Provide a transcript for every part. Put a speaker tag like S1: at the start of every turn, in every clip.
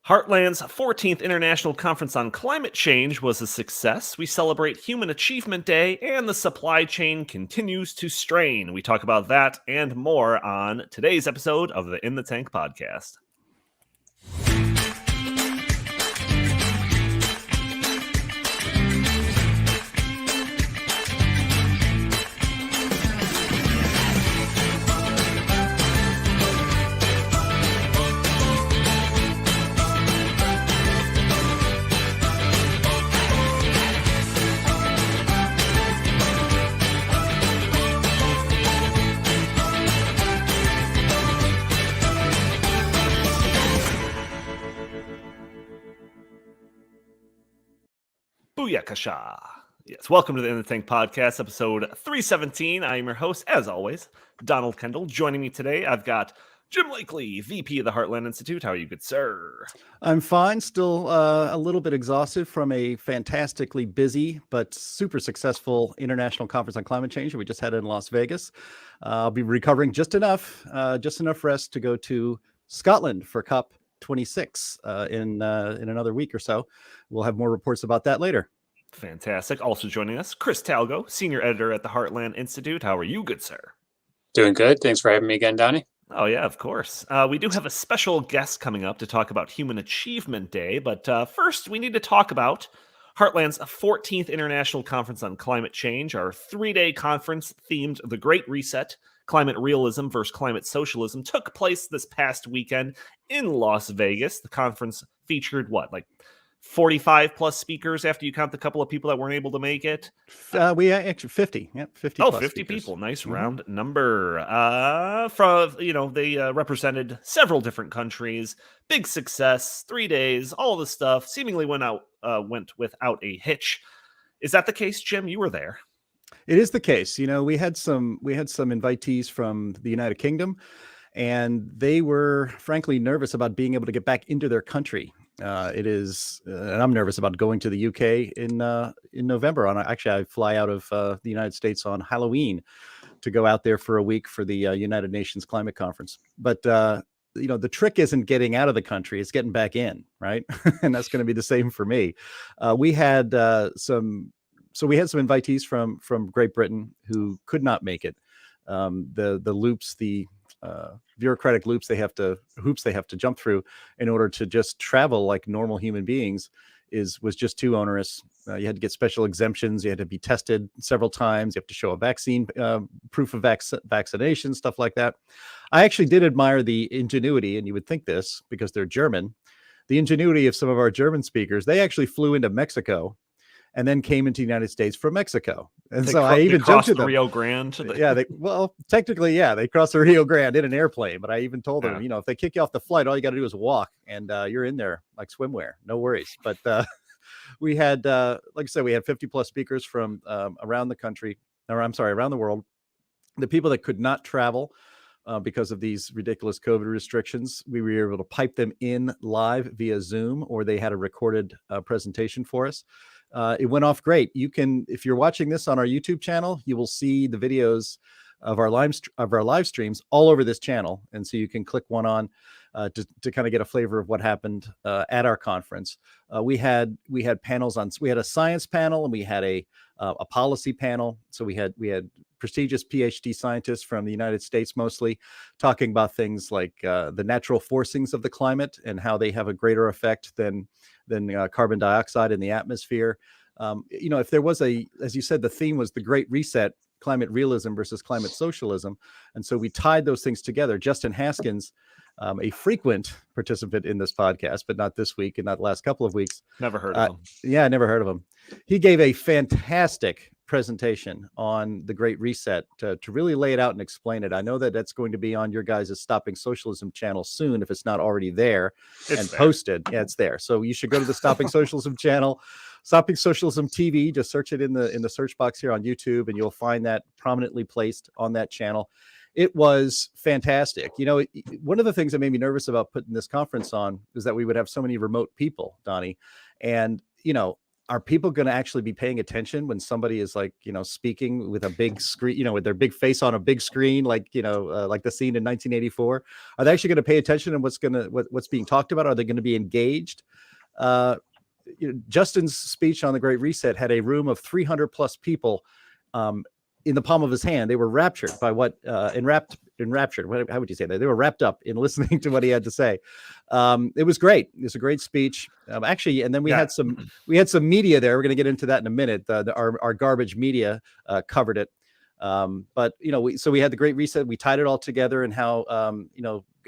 S1: Heartland's 14th International Conference on Climate Change was a success. We celebrate Human Achievement Day, and the supply chain continues to strain. We talk about that and more on today's episode of the In the Tank podcast. Booyakasha. Yes, welcome to the In the Tank podcast, episode 317. I am your host, as always, Donald Kendal. Joining me today, I've got Jim Lakely, VP of the Heartland Institute. How are you, good sir?
S2: I'm fine. Still a little bit exhausted from a fantastically busy but super successful international conference on climate change we just had in Las Vegas. I'll be recovering just enough rest to go to Scotland for COP26 in another week or so. We'll have more reports about that later.
S1: Fantastic. Also joining us, Chris Talgo, senior editor at the Heartland Institute. How are you, good sir?
S3: Doing good. Thanks for having me again, Donnie.
S1: Oh, yeah, of course. We do have a special guest coming up to talk about Human Achievement Day, but first we need to talk about Heartland's 14th International Conference on Climate Change, our three-day conference themed The Great Reset, Climate Realism versus Climate Socialism, took place this past weekend in Las Vegas. The conference featured 45 plus speakers after you count the couple of people that weren't able to make it?
S2: We actually 50. Yep, 50.
S1: Oh, 50 speakers. People. Nice round number. They represented several different countries. Big success. 3 days. All the stuff seemingly went without a hitch. Is that the case, Jim? You were there.
S2: It is the case. You know, we had some invitees from the United Kingdom, and they were frankly nervous about being able to get back into their country. And I'm nervous about going to the UK in November. I fly out of the United States on Halloween to go out there for a week for the United Nations Climate Conference. But the trick isn't getting out of the country; it's getting back in, right? And that's going to be the same for me. We had some invitees from Great Britain who could not make it. The bureaucratic hoops they have to jump through in order to just travel like normal human beings was just too onerous. You had to get special exemptions. You had to be tested several times. You have to show a vaccine, proof of vaccination, stuff like that. I actually did admire the ingenuity, and you would think this because they're German, the ingenuity of some of our German speakers. They actually flew into Mexico and then came into the United States from Mexico. And I even jumped to them.
S1: Rio Grande.
S2: Technically, they crossed the Rio Grande in an airplane. But I even told them, if they kick you off the flight, all you got to do is walk, and you're in there like swimwear. No worries. But we had, like I said, we had 50 plus speakers from around the world. The people that could not travel because of these ridiculous COVID restrictions, we were able to pipe them in live via Zoom, or they had a recorded presentation for us. It went off great. You can, if you're watching this on our YouTube channel, you will see the videos of our live streams all over this channel, and so you can click one on to kind of get a flavor of what happened at our conference. We had panels on. We had a science panel, and we had a policy panel. So we had prestigious PhD scientists from the United States, mostly talking about things like the natural forcings of the climate and how they have a greater effect than carbon dioxide in the atmosphere. If there was as you said, the theme was the Great Reset, climate realism versus climate socialism. And so we tied those things together. Justin Haskins, a frequent participant in this podcast, but not this week and not the last couple of weeks.
S1: Never heard of him.
S2: Yeah, I never heard of him. He gave a fantastic presentation on the Great Reset to really lay it out and explain it. I know that that's going to be on your guys' Stopping Socialism channel soon, if it's not already there and posted. Yeah, it's there. So you should go to the Stopping Socialism channel, Stopping Socialism TV. Just search it in the search box here on YouTube, and you'll find that prominently placed on that channel. It was fantastic. One of the things that made me nervous about putting this conference on is that we would have so many remote people, Donnie. And, are people going to actually be paying attention when somebody is like, speaking with a big screen, with their big face on a big screen, like, like the scene in 1984? Are they actually going to pay attention to what's being talked about? Are they going to be engaged? Justin's speech on the Great Reset had a room of 300 plus people in the palm of his hand. They were raptured by enraptured. How would you say that? They were wrapped up in listening to what he had to say. It was great. It was a great speech, actually. And then we had some media there. We're going to get into that in a minute. Our garbage media covered it. But we had the Great Reset. We tied it all together, and how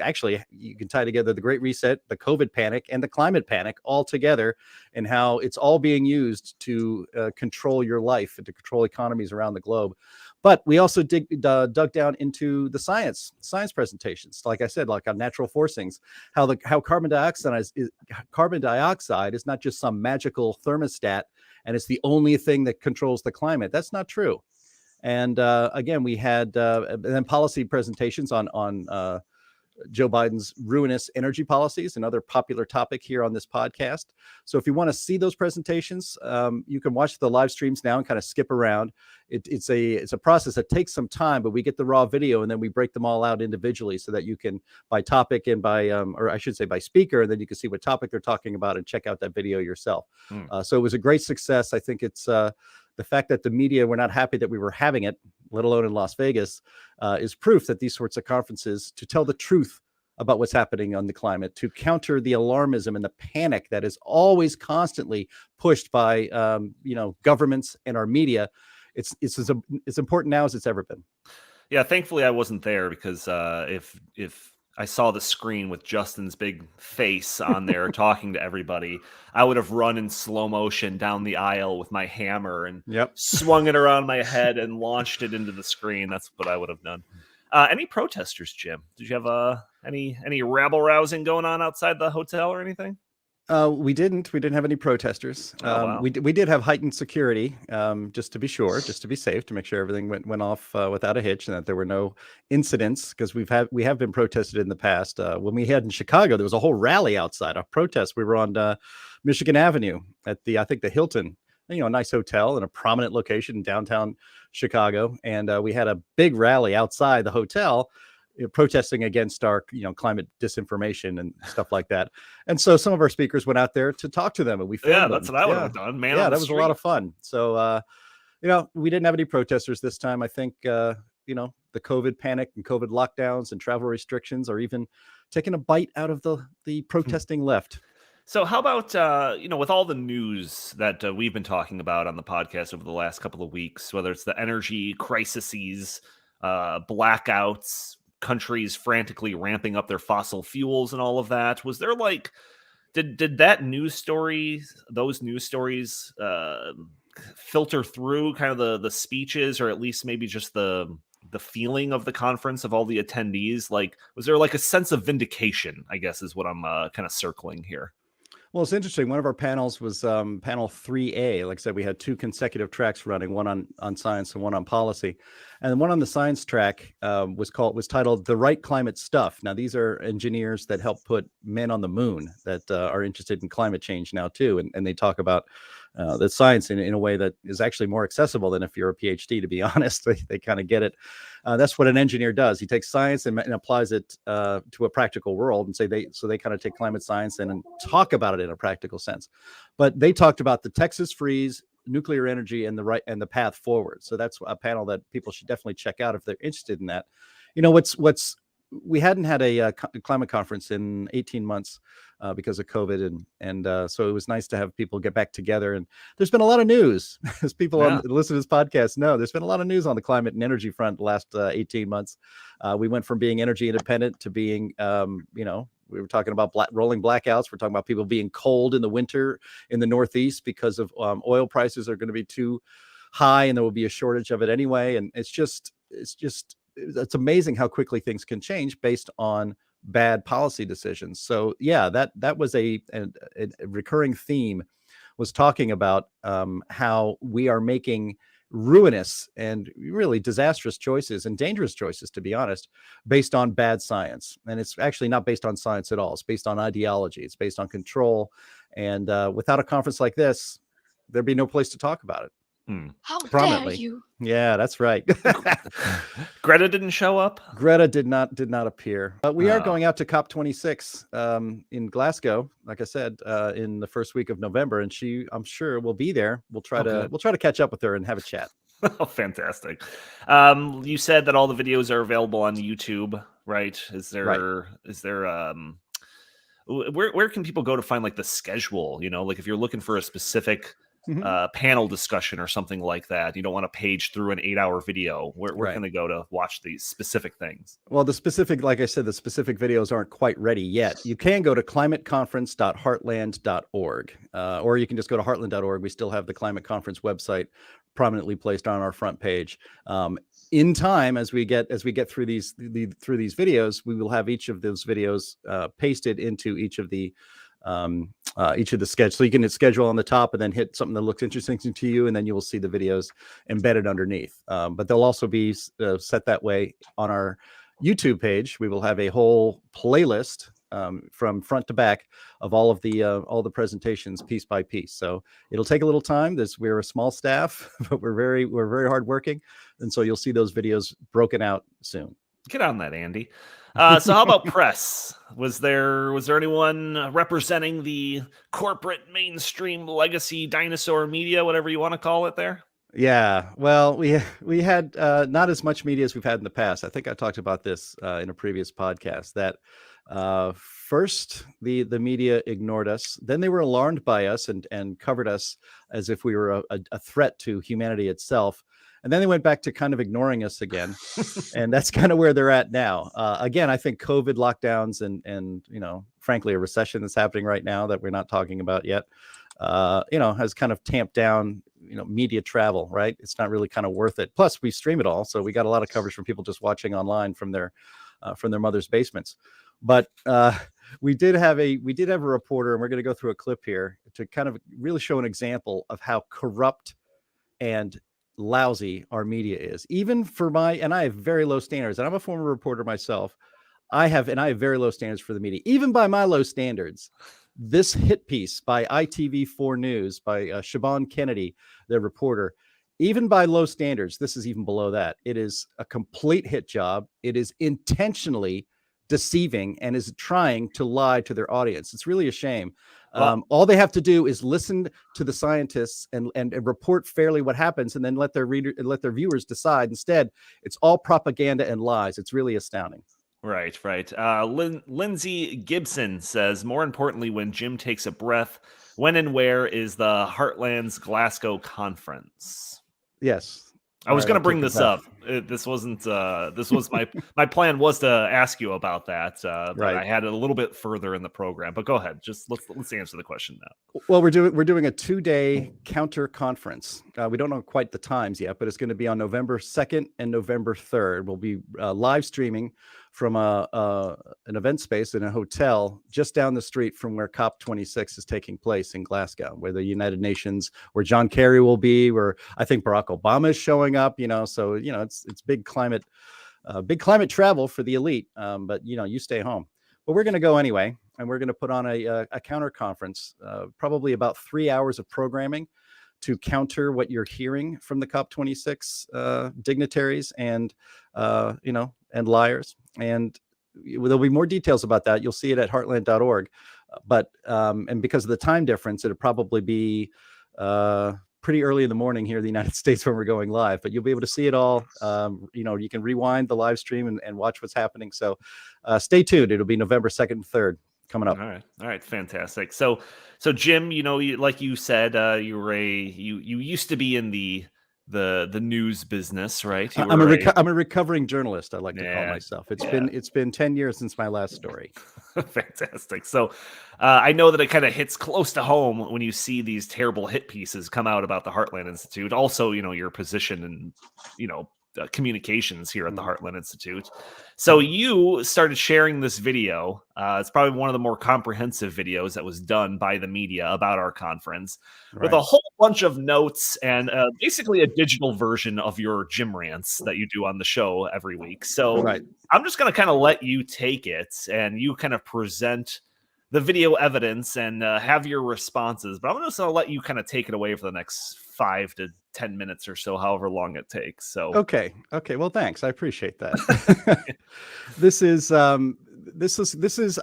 S2: actually you can tie together the Great Reset, the COVID panic, and the climate panic all together, and how it's all being used to control your life and to control economies around the globe. But we also dug down into the science presentations, like I said, like on natural forcings, how carbon dioxide is not just some magical thermostat and it's the only thing that controls the climate. That's not true. And again, we had then policy presentations on Joe Biden's ruinous energy policies, another popular topic here on this podcast. So if you want to see those presentations, you can watch the live streams now and kind of skip around. It's a process that takes some time, but we get the raw video and then we break them all out individually so that you can, by topic and by, or I should say by speaker, and then you can see what topic they're talking about and check out that video yourself. So it was a great success. I think it's the fact that the media were not happy that we were having it, let alone in Las Vegas, is proof that these sorts of conferences, to tell the truth about what's happening on the climate, to counter the alarmism and the panic that is always constantly pushed by governments and our media, it's as important now as it's ever been.
S1: Yeah, thankfully I wasn't there, because if I saw the screen with Justin's big face on there talking to everybody, I would have run in slow motion down the aisle with my hammer and swung it around my head and launched it into the screen. That's what I would have done. Any protesters, Jim? Did you have any rabble rousing going on outside the hotel or anything?
S2: We didn't have any protesters.
S1: Wow.
S2: We did have heightened security, just to be sure, just to be safe, to make sure everything went off without a hitch and that there were no incidents, because we have been protested in the past. When we had in Chicago, there was a whole rally outside, a protest. We were on Michigan Avenue at I think the Hilton, a nice hotel in a prominent location in downtown Chicago, and we had a big rally outside the hotel, protesting against our climate disinformation and stuff like that. And so some of our speakers went out there to talk to them, and we filmed them.
S1: That's what I would have done, man.
S2: Yeah, that was a lot of fun. So we didn't have any protesters this time. I think the COVID panic and COVID lockdowns and travel restrictions are even taking a bite out of the protesting left.
S1: So how about, with all the news that we've been talking about on the podcast over the last couple of weeks, whether it's the energy crises, blackouts, countries frantically ramping up their fossil fuels and all of that, was there did those news stories filter through kind of the speeches, or at least maybe just the feeling of the conference of all the attendees? Was there a sense of vindication, I guess, is what I'm kind of circling here?
S2: Well, it's interesting. One of our panels was panel 3A. Like I said, we had two consecutive tracks running, one on science and one on policy. And the one on the science track was titled "The Right Climate Stuff." Now, these are engineers that help put men on the moon that are interested in climate change now too, and they talk about the science in a way that is actually more accessible than if you're a PhD. To be honest, they kind of get it. That's what an engineer does. He takes science and applies it to a practical world, and they kind of take climate science and talk about it in a practical sense. But they talked about the Texas freeze, nuclear energy, and the path forward. So that's a panel that people should definitely check out if they're interested in that. We hadn't had a climate conference in 18 months because of COVID, and so it was nice to have people get back together. And there's been a lot of news, as people listen to this podcast know. There's been a lot of news on the climate and energy front the last 18 months. We went from being energy independent to being, we were talking about rolling blackouts. We're talking about people being cold in the winter in the Northeast because of oil prices are going to be too high, and there will be a shortage of it anyway. And it's amazing how quickly things can change based on bad policy decisions. So yeah, that was a recurring theme, was talking about how we are making ruinous and really disastrous choices and dangerous choices, to be honest, based on bad science. And it's actually not based on science at all. It's based on ideology. It's based on control. And without a conference like this, there'd be no place to talk about it.
S4: How
S2: Prominently.
S4: dare you?
S2: Yeah, that's right.
S1: Greta didn't show up.
S2: Greta did not appear. But we are going out to COP26 in Glasgow, like I said, in the first week of November, and I'm sure will be there. We'll try to catch up with her and have a chat.
S1: Oh, fantastic. You said that all the videos are available on YouTube, right? Where can people go to find like the schedule? Like if you're looking for a specific panel discussion or something like that, you don't want to page through an 8-hour video. Where can they go to watch these specific things?
S2: Well, like I said, the specific videos aren't quite ready yet. You can go to climateconference.heartland.org, or you can just go to heartland.org. We still have the Climate Conference website prominently placed on our front page. In time, as we get through these videos, we will have each of those videos pasted into each of the schedules. So you can hit schedule on the top and then hit something that looks interesting to you, and then you will see the videos embedded underneath. But they'll also be set that way on our YouTube page. We will have a whole playlist from front to back of all the presentations piece by piece. So it'll take a little time. We're a small staff, but we're very hardworking, and so you'll see those videos broken out soon.
S1: Get on that, Andy. So how about press? Was there anyone representing the corporate mainstream legacy dinosaur media, whatever you want to call it there?
S2: Yeah, well, we had not as much media as we've had in the past. I think I talked about this in a previous podcast, that first the media ignored us, then they were alarmed by us and covered us as if we were a threat to humanity itself. And then they went back to kind of ignoring us again. And that's kind of where they're at now. Again, I think COVID lockdowns and frankly, a recession that's happening right now that we're not talking about yet, has kind of tamped down, media travel, right? It's not really kind of worth it. Plus we stream it all. So we got a lot of coverage from people just watching online from their mother's basements. But we did have a reporter, and we're going to go through a clip here to kind of really show an example of how corrupt and lousy our media is. Even for and I have very low standards, and I'm a former reporter myself. I have very low standards for the media. Even by my low standards, this hit piece by ITV4 News by Siobhan Kennedy, the reporter, even by low standards, this is even below that. It is a complete hit job. It is intentionally deceiving and is trying to lie to their audience. It's really a shame. All they have to do is listen to the scientists and report fairly what happens, and then let their viewers decide. Instead, it's all propaganda and lies. It's really astounding.
S1: Right. Lindsay Gibson says, more importantly, when Jim takes a breath, when and where is the Heartland's Glasgow conference?
S2: Yes.
S1: I was going to bring this up. This wasn't. This was my plan was to ask you about that, but I had it a little bit further in the program. But go ahead. Just let's answer the question now.
S2: Well, we're doing a 2-day counter conference. We don't know quite the times yet, but it's going to be on November 2nd and November 3rd. We'll be live streaming from an event space in a hotel just down the street from where COP26 is taking place in Glasgow, where the United Nations, where John Kerry will be, where I think Barack Obama is showing up. So it's big climate travel for the elite. But you stay home. But we're going to go anyway, and we're going to put on a counter conference, probably about 3 hours of programming to counter what you're hearing from the COP26 dignitaries and liars. And there'll be more details about that. You'll see it at heartland.org. But and because of the time difference, it'll probably be pretty early in the morning here in the United States when we're going live. But you'll be able to see it all. You can rewind the live stream and watch what's happening. So stay tuned. It'll be November 2nd and 3rd. Coming up.
S1: All right, fantastic. So Jim, like you said, you used to be in the news business, right?
S2: I'm a recovering journalist. I like to call myself. It's been 10 years since my last story.
S1: Fantastic. So I know that it kind of hits close to home when you see these terrible hit pieces come out about the Heartland Institute. Also, your position and communications here at the Heartland Institute. So you started sharing this video. It's probably one of the more comprehensive videos that was done by the media about our conference, with a whole bunch of notes and basically a digital version of your Jim rants that you do on the show every week. So I'm just going to kind of let you take it and you kind of present the video evidence and have your responses. But I'm just going to let you kind of take it away for the next 5 to 10 minutes or so, however long it takes. So
S2: okay. Well, thanks. I appreciate that. This is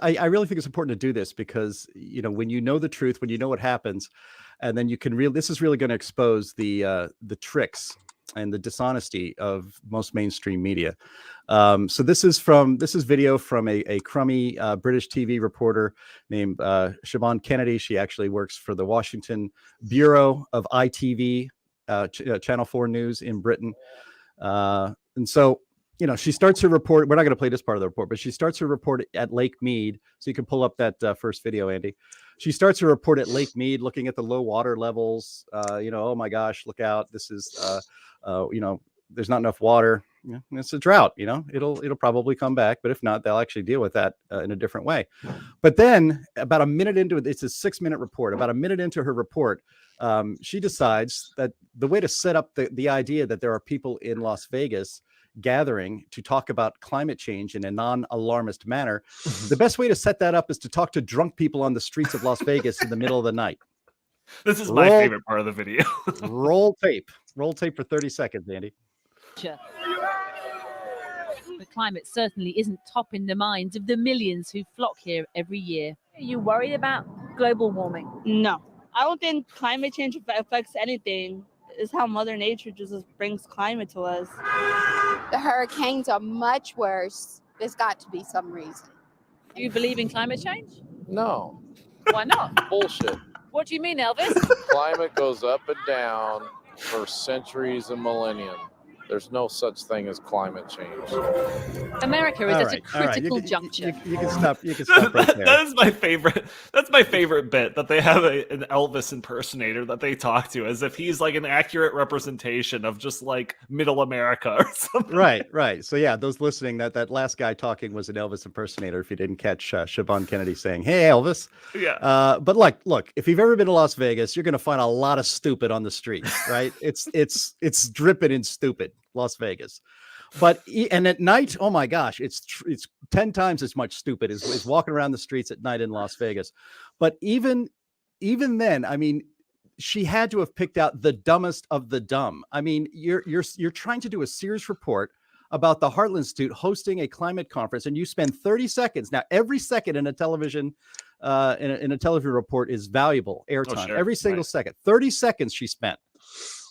S2: I really think it's important to do this because, when you know the truth, when you know what happens, and then you can this is really going to expose the tricks and the dishonesty of most mainstream media. So this is video from a crummy British TV reporter named Siobhan Kennedy. She actually works for the Washington Bureau of ITV, Channel 4 News in Britain. And so, she starts her report. We're not going to play this part of the report, but she starts her report at Lake Mead. So you can pull up that first video, Andy. She starts her report at Lake Mead, looking at the low water levels. Oh my gosh, look out! This is, there's not enough water. It's a drought. It'll probably come back, but if not, they'll actually deal with that in a different way. But then, about a minute into it, it's a 6-minute report. About a minute into her report, she decides that the way to set up the idea that there are people in Las Vegas gathering to talk about climate change in a non-alarmist manner, the best way to set that up is to talk to drunk people on the streets of Las Vegas in the middle of the night.
S1: This is my favorite part of the video.
S2: Roll tape for 30 seconds, Andy.
S4: The climate certainly isn't top in the minds of the millions who flock here every year.
S5: Are you worried about global warming?
S6: No, I don't think climate change affects anything. It's how Mother Nature just brings climate to us.
S7: The hurricanes are much worse. There's got to be some reason.
S4: Do you believe in climate change?
S8: No.
S4: Why not?
S8: Bullshit.
S4: What do you mean, Elvis?
S8: Climate goes up and down for centuries and millennia. There's no such thing as climate change.
S4: America is at a critical juncture.
S2: You can stop. You can stop right there.
S1: That is my favorite. That's my favorite bit, that they have an Elvis impersonator that they talk to as if he's like an accurate representation of just like middle America or something.
S2: Right. So yeah, those listening, that last guy talking was an Elvis impersonator. If you didn't catch Siobhan Kennedy saying, "Hey, Elvis."
S1: Yeah.
S2: But look, if you've ever been to Las Vegas, you're going to find a lot of stupid on the streets, right? It's dripping in stupid. Las Vegas, and at night, oh my gosh, it's 10 times as much stupid as walking around the streets at night in Las Vegas. But even then, I mean, she had to have picked out the dumbest of the dumb. I mean, you're trying to do a serious report about the Heartland Institute hosting a climate conference, and you spend 30 seconds. Now, every second in a television in a television report is valuable airtime.
S1: Oh, sure.
S2: Every single second. 30 seconds she spent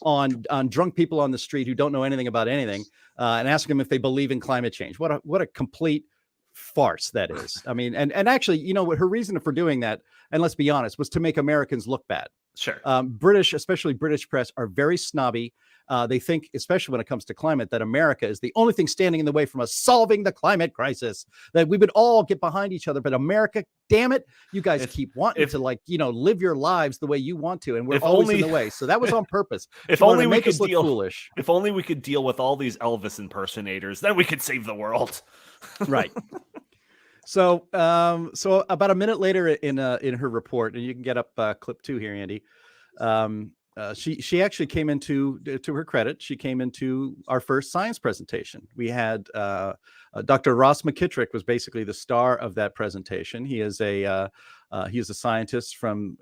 S2: on drunk people on the street who don't know anything about anything, and asking them if they believe in climate change. What a complete farce that is. I mean, and actually, what her reason for doing that, and let's be honest, was to make Americans look bad.
S1: Sure.
S2: Especially British press, are very snobby. They think, especially when it comes to climate, that America is the only thing standing in the way from us solving the climate crisis, that we would all get behind each other. But America, damn it, you guys keep wanting to live your lives the way you want to. And we're always in the way. So that was on purpose.
S1: If only we could deal foolish. If only we could deal with all these Elvis impersonators, then we could save the world.
S2: Right. So about a minute later in her report, and you can get up clip 2 here, Andy. She actually came into, to her credit, she came into our first science presentation. We had Dr. Ross McKittrick was basically the star of that presentation. He is a scientist from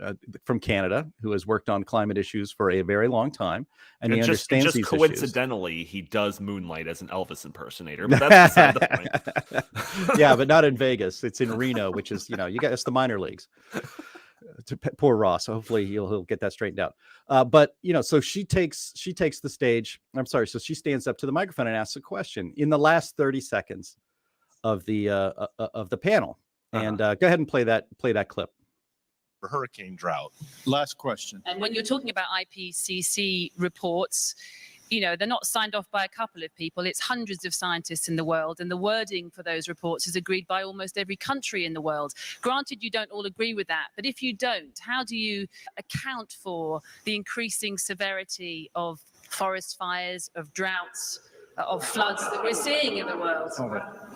S2: Canada who has worked on climate issues for a very long time, and he understands these issues.
S1: Coincidentally, he does moonlight as an Elvis impersonator, but that's beside the point.
S2: Yeah, but not in Vegas. It's in Reno, which is it's the minor leagues. To poor Ross. Hopefully he'll get that straightened out. But so she takes the stage. I'm sorry. So she stands up to the microphone and asks a question in the last 30 seconds of the panel. And go ahead and play that clip.
S9: For hurricane drought. Last question.
S4: And when you're talking about IPCC reports, they're not signed off by a couple of people. It's hundreds of scientists in the world, and the wording for those reports is agreed by almost every country in the world. Granted, you don't all agree with that, but if you don't, how do you account for the increasing severity of forest fires, of droughts, of floods that we're seeing in the world?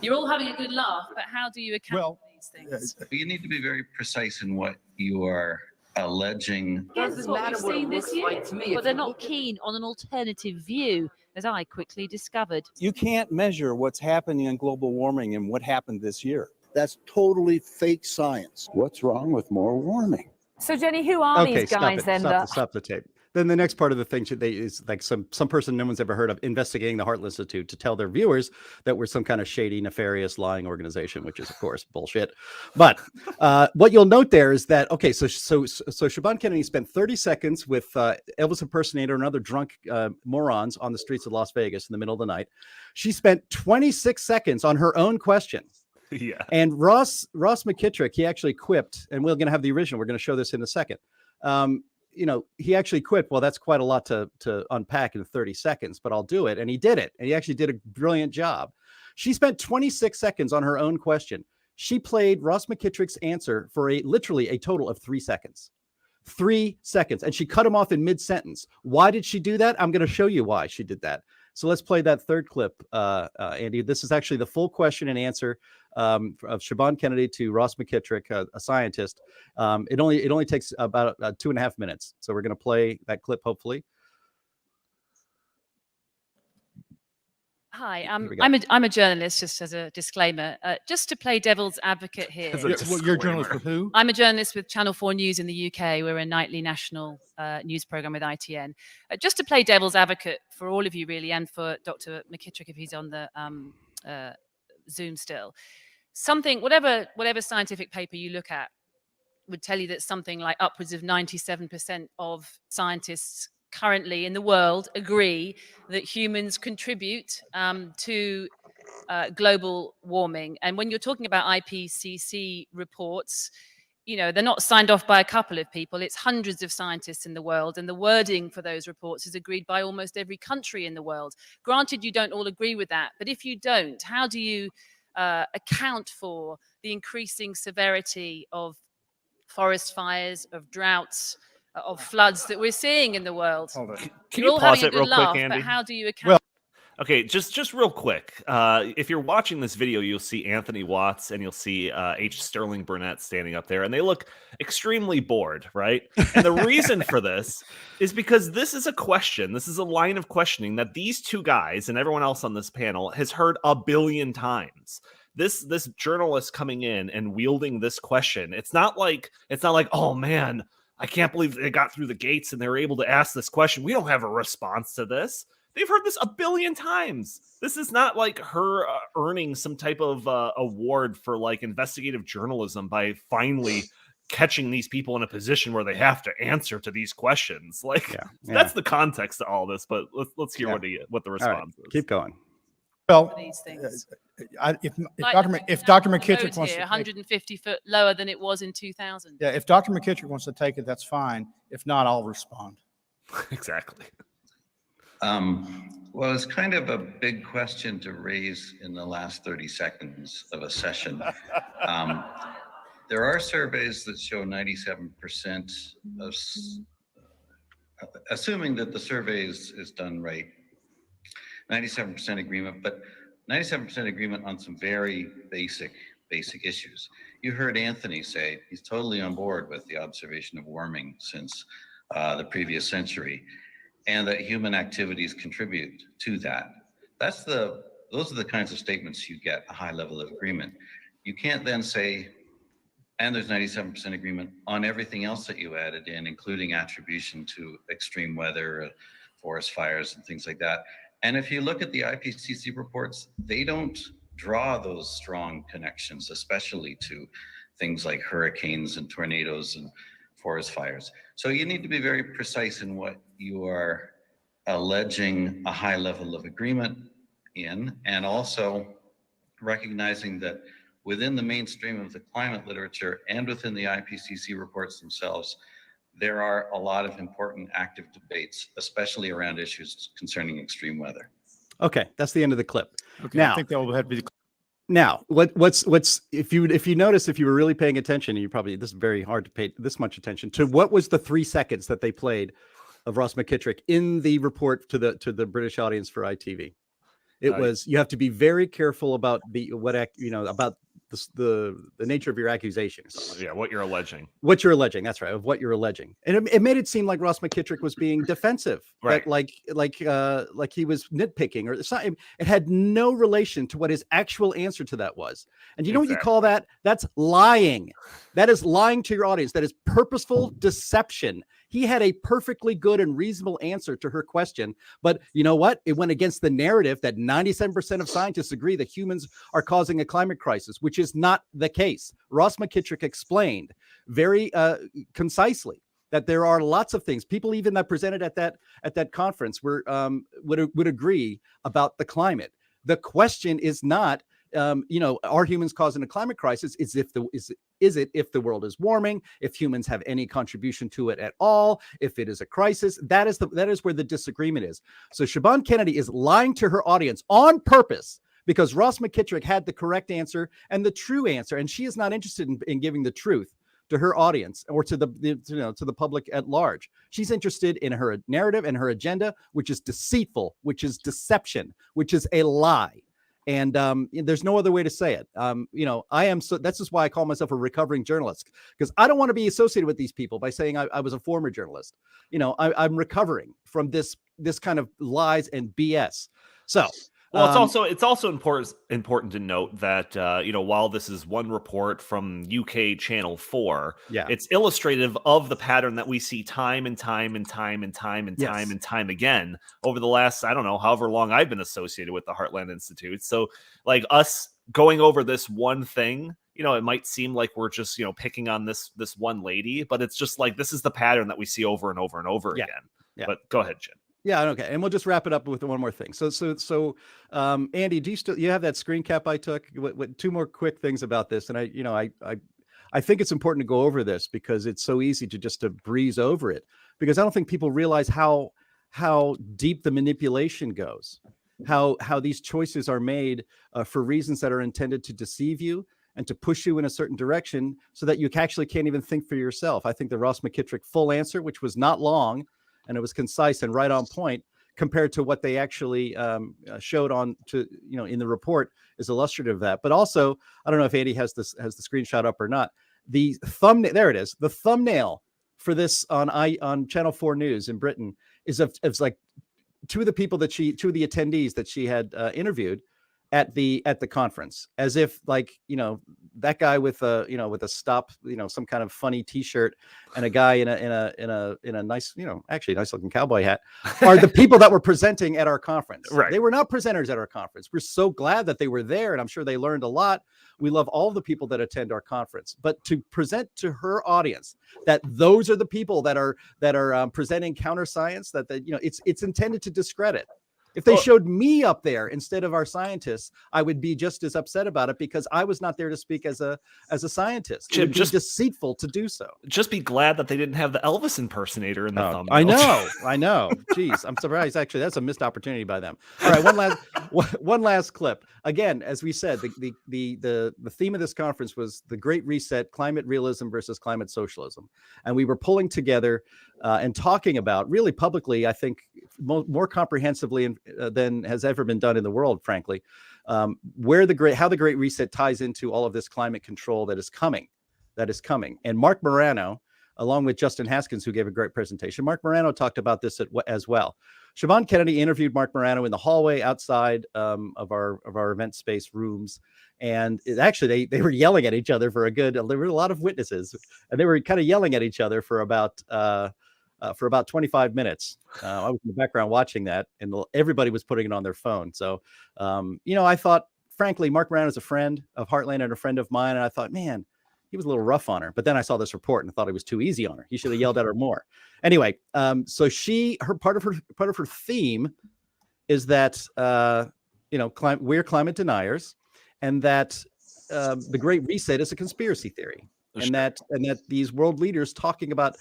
S4: You're all having a good laugh, but how do you account for these things?
S10: You need to be very precise in what you are alleging.
S4: Yes, what we've seen this year, but they're not keen on an alternative view, as I quickly discovered.
S11: You can't measure what's happening in global warming and what happened this year. That's totally fake science. What's wrong with more warming?
S5: So, Jenny, who are
S2: Okay,
S5: these guys then?
S2: stop the tape. Then the next part of the thing is like some person no one's ever heard of investigating the Heartland Institute to tell their viewers that we're some kind of shady, nefarious, lying organization, which is of course bullshit. But what you'll note there is that so Siobhan Kennedy spent 30 seconds with Elvis impersonator and other drunk morons on the streets of Las Vegas in the middle of the night. She spent 26 seconds on her own question.
S1: Yeah.
S2: And Ross McKittrick, he actually quipped, and we're going to have the original. We're going to show this in a second. He actually quipped, well, that's quite a lot to unpack in 30 seconds, but I'll do it. And he did it. And he actually did a brilliant job. She spent 26 seconds on her own question. She played Ross McKittrick's answer for literally a total of 3 seconds. 3 seconds. And she cut him off in mid-sentence. Why did she do that? I'm going to show you why she did that. So let's play that third clip, Andy. This is actually the full question and answer of Siobhan Kennedy to Ross McKittrick, a scientist. It only takes about 2.5 minutes. So we're going to play that clip, hopefully.
S4: Hi, I'm a journalist, just as a disclaimer. Just to play devil's advocate here.
S9: You're a journalist with who?
S4: I'm a journalist with Channel 4 News in the UK. We're a nightly national news program with ITN. Just to play devil's advocate for all of you, really, and for Dr. McKittrick, if he's on the Zoom still. Whatever scientific paper you look at would tell you that something like upwards of 97% of scientists currently in the world agree that humans contribute to global warming. And when you're talking about IPCC reports, they're not signed off by a couple of people. It's hundreds of scientists in the world. And the wording for those reports is agreed by almost every country in the world. Granted, you don't all agree with that. But if you don't, how do you account for the increasing severity of forest fires, of droughts, of floods that we're seeing in the world?
S1: Can you pause it real quick, Andy?
S4: But how do you account?
S1: Okay, just real quick. If you're watching this video, you'll see Anthony Watts and you'll see H. Sterling Burnett standing up there, and they look extremely bored, right? And the reason for this is because this is a line of questioning that these two guys and everyone else on this panel has heard a billion times. This journalist coming in and wielding this question, it's not like, oh man, I can't believe they got through the gates and they were able to ask this question. We don't have a response to this. They've heard this a billion times. This is not like her earning some type of award for like investigative journalism by finally catching these people in a position where they have to answer to these questions. That's the context to all this. But let's hear what the response is.
S2: Keep going.
S9: Well,
S4: if
S9: Dr. McKittrick wants to
S4: 150 foot lower than it was in 2000.
S9: if Dr. McKittrick wants to take it, that's fine. If not, I'll respond.
S1: Exactly.
S10: Well, it's kind of a big question to raise in the last 30 seconds of a session. There are surveys that show 97% of, assuming that the survey is done right, 97% agreement, but 97% agreement on some very basic issues. You heard Anthony say he's totally on board with the observation of warming since the previous century, and that human activities contribute to that. Those are the kinds of statements you get a high level of agreement. You can't then say, and there's 97% agreement on everything else that you added in, including attribution to extreme weather, forest fires, and things like that. And if you look at the IPCC reports, they don't draw those strong connections, especially to things like hurricanes and tornadoes and forest fires. So you need to be very precise in what you are alleging a high level of agreement in, and also recognizing that within the mainstream of the climate literature and within the IPCC reports themselves, there are a lot of important active debates, especially around issues concerning extreme weather.
S2: Okay, that's the end of the clip.
S9: Okay,
S2: now,
S9: I think that will have to be the
S2: Now, what's if you notice, if you were really paying attention, and this is very hard to pay this much attention to, what was the 3 seconds that they played of Ross McKittrick in the report to the British audience for ITV? It was, you have to be very careful about about the nature of your accusation. Or something.
S1: Yeah, what you're alleging.
S2: What you're alleging. That's right. Of what you're alleging. And it made it seem like Ross McKittrick was being defensive,
S1: right?
S2: That like he was nitpicking, or something. It had no relation to what his actual answer to that was. And you know what you call that? That's lying. That is lying to your audience. That is purposeful deception. He had a perfectly good and reasonable answer to her question. But you know what? It went against the narrative that 97% of scientists agree that humans are causing a climate crisis, which is not the case. Ross McKittrick explained very concisely that there are lots of things. People even that presented at that conference were would agree about the climate. The question is not, are humans causing a climate crisis? Is it if the world is warming, if humans have any contribution to it at all, if it is a crisis? That is where the disagreement is. So Siobhan Kennedy is lying to her audience on purpose because Ross McKittrick had the correct answer and the true answer, and she is not interested in giving the truth to her audience or to the public at large. She's interested in her narrative and her agenda, which is deceitful, which is deception, which is a lie. And there's no other way to say it. I am that's just why I call myself a recovering journalist, because I don't want to be associated with these people by saying I was a former journalist. I'm recovering from this kind of lies and BS. So.
S1: Well, it's also important to note that while this is one report from UK Channel 4, it's illustrative of the pattern that we see time and time again over the last, I don't know, however long I've been associated with the Heartland Institute. So like us going over this one thing, it might seem like we're just picking on this one lady, but it's just like this is the pattern that we see over and over and over again. Yeah. But go ahead, Jim.
S2: Yeah. Okay. And we'll just wrap it up with one more thing. So, Andy, do you have that screen cap I took? What two more quick things about this? And I think it's important to go over this because it's so easy to breeze over it, because I don't think people realize how deep the manipulation goes, how these choices are made for reasons that are intended to deceive you and to push you in a certain direction so that you actually can't even think for yourself. I think the Ross McKittrick full answer, which was not long, and it was concise and right on point compared to what they actually showed in the report, is illustrative of that. But also, I don't know if Andy has the screenshot up or not. The thumbnail, there it is. The thumbnail for this on Channel 4 News in Britain is like two of the attendees that she had interviewed at the conference, as if that guy with a stop, some kind of funny T-shirt, and a guy in a nice, actually nice looking cowboy hat, are the people that were presenting at our conference.
S1: Right.
S2: They were not presenters at our conference. We're so glad that they were there, and I'm sure they learned a lot. We love all the people that attend our conference, but to present to her audience that those are the people that are presenting counter science, it's intended to discredit. If they showed me up there instead of our scientists, I would be just as upset about it, because I was not there to speak as a scientist. It would be deceitful to do so.
S1: Just be glad that they didn't have the Elvis impersonator in the thumbnail.
S2: I know. Jeez, I'm surprised. Actually, that's a missed opportunity by them. All right, one last clip. Again, as we said, the theme of this conference was the Great Reset: climate realism versus climate socialism, and we were pulling together and talking about, really publicly, I think more comprehensively than has ever been done in the world, frankly, how the Great Reset ties into all of this climate control that is coming. And Mark Morano, along with Justin Haskins, who gave a great presentation, Mark Morano talked about this as well. Siobhan Kennedy interviewed Mark Morano in the hallway outside of our event space rooms. And actually, they were yelling at each other there were a lot of witnesses, and they were kind of yelling at each other for about 25 minutes. I was in the background watching that, and everybody was putting it on their phone. So, I thought, frankly, Mark Morano is a friend of Heartland and a friend of mine. And I thought, man, he was a little rough on her. But then I saw this report and I thought he was too easy on her. He should have yelled at her more. Anyway, so part of her theme is that, we're climate deniers, and that the Great Reset is a conspiracy theory. And that these world leaders talking about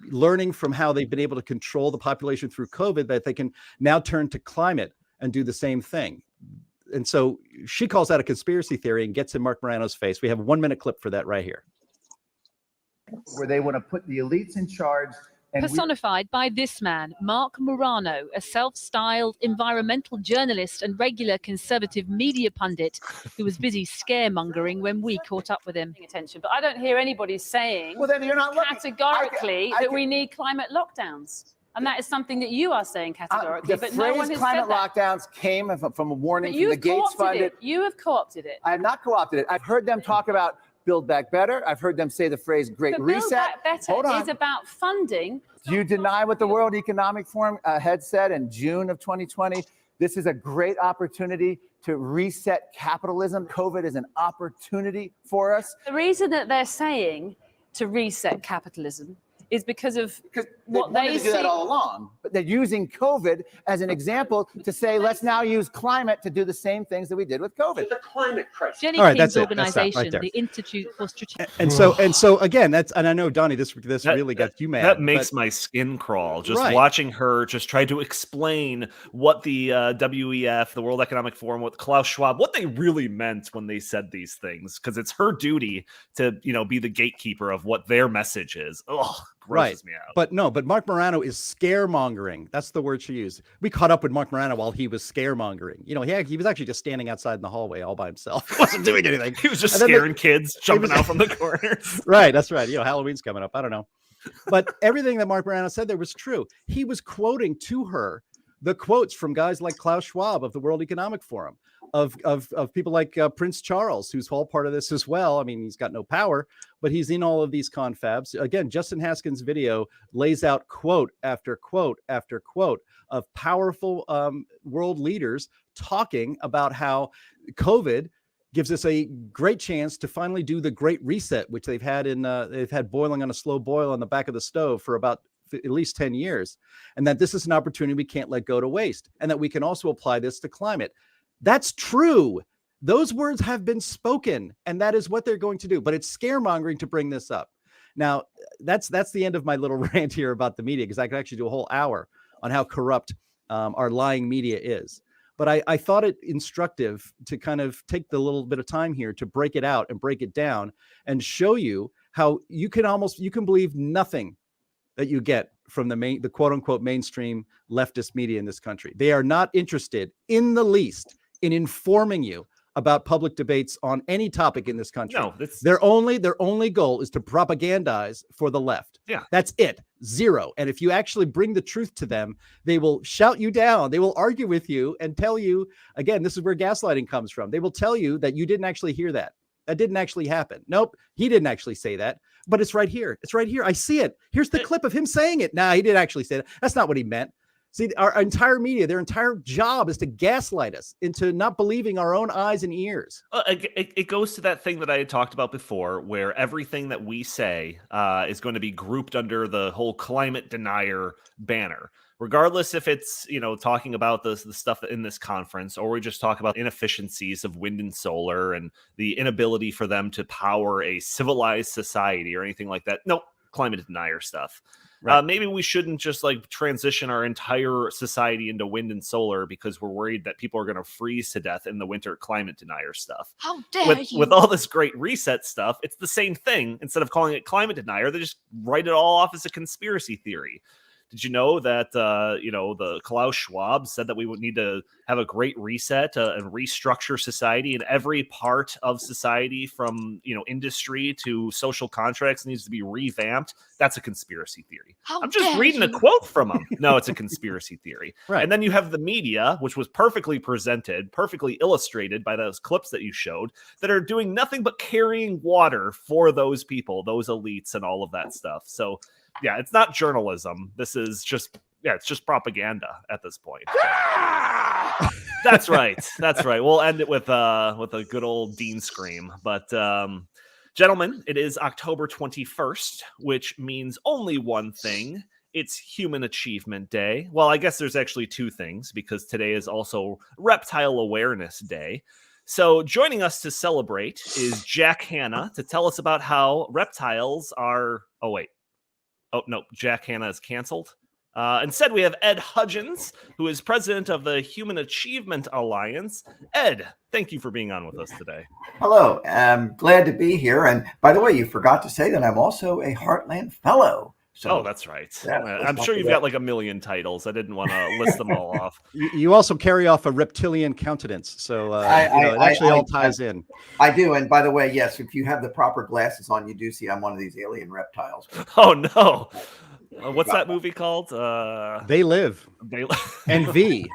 S2: learning from how they've been able to control the population through COVID, that they can now turn to climate and do the same thing. And so she calls that a conspiracy theory and gets in Mark Morano's face. We have a 1-minute clip for that right here.
S12: Where they want to put the elites in charge
S5: Personified by this man, Mark Morano, a self-styled environmental journalist and regular conservative media pundit who was busy scaremongering when we caught up with him.
S4: Attention, but I don't hear anybody saying
S12: Well, then you're not looking.
S4: categorically that we need climate lockdowns. And that is something that you are saying categorically,
S12: The
S4: but no one
S12: phrase
S4: has
S12: climate
S4: said that.
S12: lockdowns came from a warning
S4: But
S12: from the
S4: you've
S12: Gates
S4: co-opted
S12: funded.
S4: it. You have co-opted it.
S12: I have not co-opted it. I've heard them talk about Build Back Better. I've heard them say the phrase Great
S4: But Build
S12: Reset.
S4: Back Better
S12: Hold on.
S4: is about funding.
S12: Do you deny what the World Economic Forum had said in June of 2020? This is a great opportunity to reset capitalism. COVID is an opportunity for us.
S4: The reason that they're saying to reset capitalism is because of what
S12: They
S4: they
S12: wanted to do that
S4: see.
S12: all along, but they're using COVID as an example to say, let's now use climate to do the same things that we did with COVID.
S13: The climate crisis.
S5: Jenny
S2: All right,
S5: King's
S2: that's it. That's that right
S5: organization,
S2: there.
S5: the Institute for Strategic.
S2: And so again, and I know Donnie, this really got you mad.
S1: That makes
S2: but-
S1: my skin crawl. Just
S2: Right.
S1: watching her just try to explain what the WEF, the World Economic Forum, what Klaus Schwab, what they really meant when they said these things, because it's her duty to be the gatekeeper of what their message is. Ugh, grosses me out.
S2: But Mark Morano is scaremongering. That's the word she used. We caught up with Mark Morano while he was scaremongering. He was actually just standing outside in the hallway all by himself. He wasn't doing anything.
S1: He was just
S2: And then
S1: scaring kids jumping out from the corners.
S2: Right, that's right. Halloween's coming up. I don't know. But everything that Mark Morano said there was true. He was quoting to her the quotes from guys like Klaus Schwab of the World Economic Forum, of people like Prince Charles, who's all part of this as well. I mean, he's got no power, but he's in all of these confabs. Again, Justin Haskins' video lays out quote after quote after quote of powerful world leaders talking about how COVID gives us a great chance to finally do the Great Reset, which they've had boiling on a slow boil on the back of the stove for about at least 10 years, and that this is an opportunity we can't let go to waste, and that we can also apply this to climate. That's true. Those words have been spoken, and that is what they're going to do. But it's scaremongering to bring this up. Now, that's the end of my little rant here about the media, because I could actually do a whole hour on how corrupt our lying media is. But I thought it instructive to kind of take the little bit of time here to break it out and break it down and show you how you can believe nothing that you get from the quote unquote mainstream leftist media in this country. They are not interested in the least in informing you about public debates on any topic in this country.
S1: No,
S2: their only goal is to propagandize for the left.
S1: Yeah.
S2: That's it. Zero. And if you actually bring the truth to them, they will shout you down. They will argue with you and tell you, again, this is where gaslighting comes from. They will tell you that you didn't actually hear that. That didn't actually happen. Nope, he didn't actually say that. But it's right here. It's right here. I see it. Here's the clip of him saying it. Nah, he didn't actually say that. That's not what he meant. See, our entire media, their entire job is to gaslight us into not believing our own eyes and ears.
S1: It goes to that thing that I had talked about before, where everything that we say is going to be grouped under the whole climate denier banner. Regardless if it's, talking about the stuff in this conference, or we just talk about inefficiencies of wind and solar and the inability for them to power a civilized society or anything like that. Nope, climate denier stuff. Right. Maybe we shouldn't just transition our entire society into wind and solar because we're worried that people are going to freeze to death in the winter. Climate denier stuff.
S7: How dare you?
S1: With all this great reset stuff, it's the same thing. Instead of calling it climate denier, they just write it all off as a conspiracy theory. Did you know that, the Klaus Schwab said that we would need to have a great reset and restructure society, and every part of society from, industry to social contracts needs to be revamped? That's a conspiracy theory. I'm just reading a quote from him. No, it's a conspiracy theory. Right. And then you have the media, which was perfectly presented, perfectly illustrated by those clips that you showed, that are doing nothing but carrying water for those people, those elites and all of that stuff. So, yeah, it's not journalism. This is it's just propaganda at this point. That's right. That's right. We'll end it with a good old Dean scream. But gentlemen, it is October 21st, which means only one thing. It's Human Achievement Day. Well, I guess there's actually two things, because today is also Reptile Awareness Day. So joining us to celebrate is Jack Hanna to tell us about how reptiles are... Oh, wait. Oh, no, Jack Hanna is canceled. Instead, we have Ed Hudgins, who is president of the Human Achievement Alliance. Ed, thank you for being on with us today.
S14: Hello, I'm glad to be here. And by the way, you forgot to say that I'm also a Heartland Fellow.
S1: Oh, that's right.
S13: let's
S1: I'm
S13: not
S1: sure you've
S13: forget.
S1: got like a million titles. I didn't want to list them all off.
S2: You also carry off a reptilian countenance, so it actually all ties in.
S13: I do, and by the way, yes, if you have the proper glasses on, you do see I'm one of these alien reptiles.
S1: Oh no! What's that movie called?
S2: They Live. And V.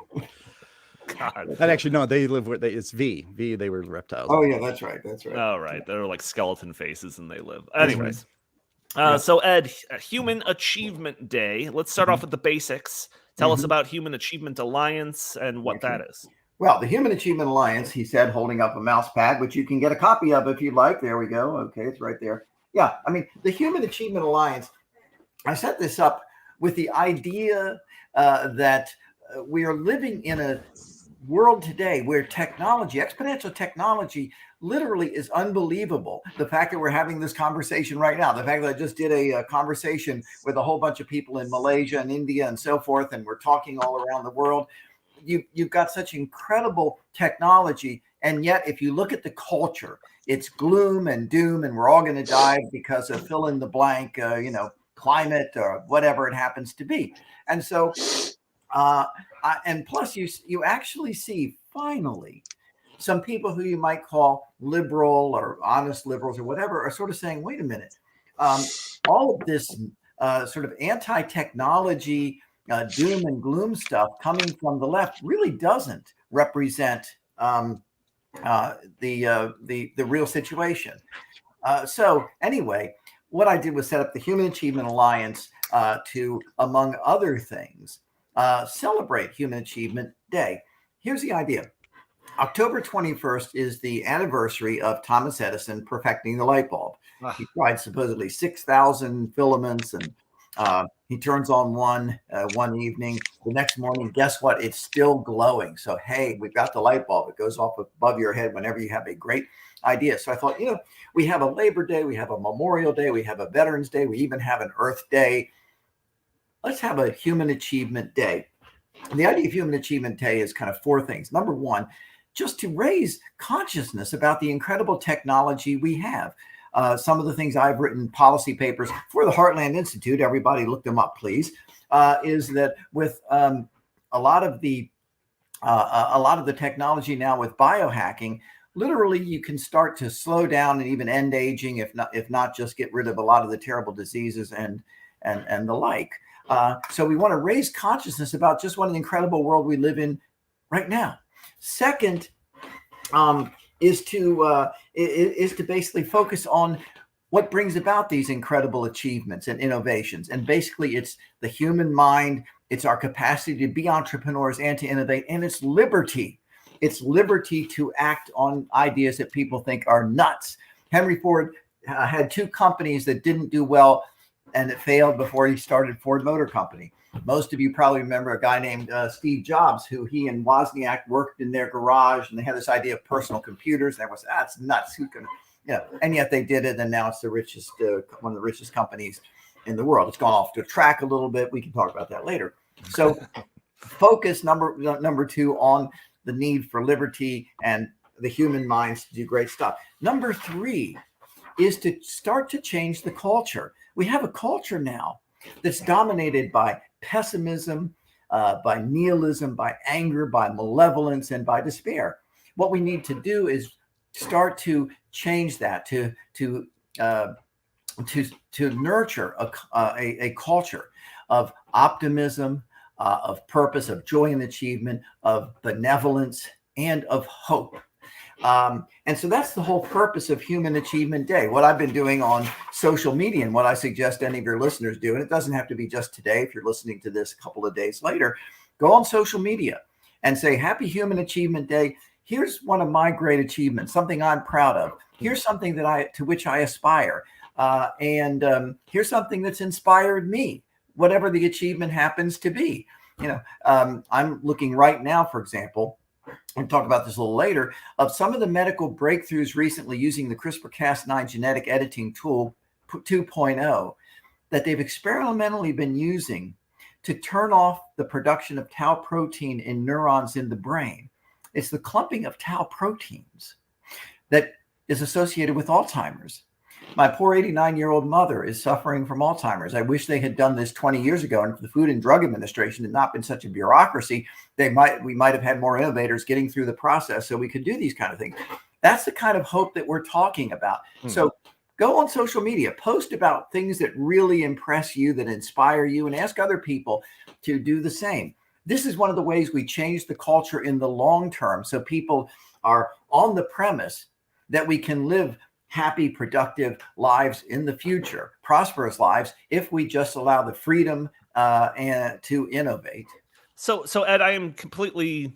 S1: God.
S2: That actually no, They Live where it's V. V. They were reptiles.
S13: Oh yeah, that's right. That's right.
S1: Oh right, they're like skeleton faces, and They Live.
S13: That's
S1: Anyways.
S13: right.
S1: So Ed, Human Achievement Day. Let's start off with the basics. Tell us about Human Achievement Alliance and what that is.
S13: Well, the Human Achievement Alliance, he said, holding up a mouse pad, which you can get a copy of if you'd like. There we go. Okay, it's right there. Yeah, I mean, the Human Achievement Alliance, I set this up with the idea that we are living in a world today where technology, exponential technology, literally is unbelievable. The fact that we're having this conversation right now, the fact that I just did a conversation with a whole bunch of people in Malaysia and India and so forth, and we're talking all around the world. You've got such incredible technology, and yet if you look at the culture, it's gloom and doom, and we're all going to die because of fill in the blank, climate or whatever it happens to be. And so, and plus, you actually see finally some people who you might call liberal or honest liberals or whatever are sort of saying, wait a minute, all of this sort of anti-technology doom and gloom stuff coming from the left really doesn't represent the real situation. So anyway, what I did was set up the Human Achievement Alliance to, among other things, celebrate Human Achievement Day. Here's the idea. October 21st is the anniversary of Thomas Edison perfecting the light bulb. He tried supposedly 6,000 filaments, and he turns on one evening. The next morning, guess what? It's still glowing. So, hey, we've got the light bulb. It goes off above your head whenever you have a great idea. So I thought, we have a Labor Day, we have a Memorial Day, we have a Veterans Day, we even have an Earth Day. Let's have a Human Achievement Day. And the idea of Human Achievement Day is kind of four things. Number one, just to raise consciousness about the incredible technology we have. Some of the things I've written policy papers for the Heartland Institute, everybody look them up, please, is that with a lot of the technology now with biohacking, literally you can start to slow down and even end aging, if not just get rid of a lot of the terrible diseases and the like. So we want to raise consciousness about just what an incredible world we live in right now. Second, is to basically focus on what brings about these incredible achievements and innovations. And basically, it's the human mind, it's our capacity to be entrepreneurs and to innovate, and it's liberty. It's liberty to act on ideas that people think are nuts. Henry Ford had two companies that didn't do well, and it failed before he started Ford Motor Company. Most of you probably remember a guy named Steve Jobs, who he and Wozniak worked in their garage, and they had this idea of personal computers. That was, that's nuts. Who can, and yet they did it, and now it's the richest, one of the richest companies in the world. It's gone off the track a little bit. We can talk about that later. So focus number two on the need for liberty and the human minds to do great stuff. Number three is to start to change the culture. We have a culture now that's dominated by pessimism, by nihilism, by anger, by malevolence, and by despair. What we need to do is start to change that, to nurture a culture of optimism, of purpose, of joy and achievement, of benevolence, and of hope. And so that's the whole purpose of Human Achievement Day. What I've been doing on social media, and what I suggest any of your listeners do, and it doesn't have to be just today. If you're listening to this a couple of days later, go on social media and say, Happy Human Achievement Day. Here's one of my great achievements, something I'm proud of. Here's something to which I aspire. And here's something that's inspired me, whatever the achievement happens to be. I'm looking right now, for example, we'll talk about this a little later, of some of the medical breakthroughs recently using the CRISPR-Cas9 genetic editing tool 2.0 that they've experimentally been using to turn off the production of tau protein in neurons in the brain. It's the clumping of tau proteins that is associated with Alzheimer's. My poor 89-year-old mother is suffering from Alzheimer's. I wish they had done this 20 years ago. And if the Food and Drug Administration had not been such a bureaucracy, we might have had more innovators getting through the process so we could do these kind of things. That's the kind of hope that we're talking about. So go on social media, post about things that really impress you, that inspire you, and ask other people to do the same. This is one of the ways we change the culture in the long term. So people are on the premise that we can live happy, productive lives in the future, prosperous lives, if we just allow the freedom and to innovate.
S1: So Ed, I am completely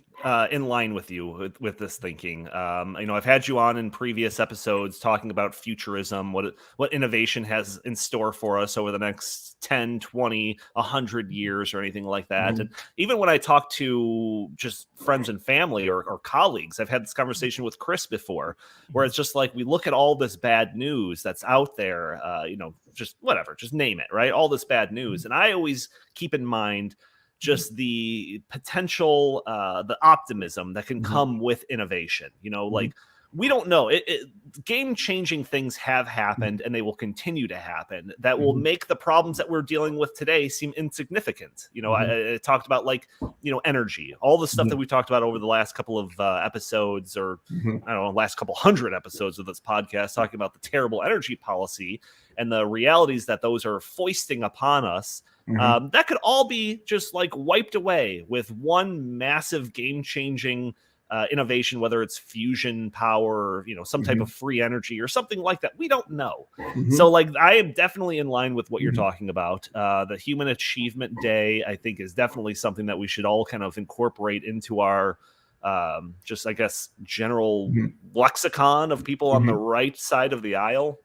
S1: in line with you with this thinking. I've had you on in previous episodes talking about futurism, what innovation has in store for us over the next 10, 20, 100 years or anything like that. And even when I talk to just friends and family or colleagues, I've had this conversation with Chris before, where it's just like, we look at all this bad news that's out there, just whatever, just name it, right? All this bad news. And I always keep in mind just the potential, the optimism that can come with innovation. Like, we don't know. Game-changing things have happened, and they will continue to happen. That will make the problems that we're dealing with today seem insignificant. I talked about, like, energy, all the stuff that we talked about over the last couple of episodes, or I don't know, last couple hundred episodes of this podcast, talking about the terrible energy policy and the realities that those are foisting upon us. That could all be just like wiped away with one massive game-changing innovation, whether it's fusion power, or some type of free energy or something like that. We don't know. So, like, I am definitely in line with what you're talking about. The Human Achievement Day, I think, is definitely something that we should all kind of incorporate into our just, I guess, general lexicon of people on the right side of the aisle.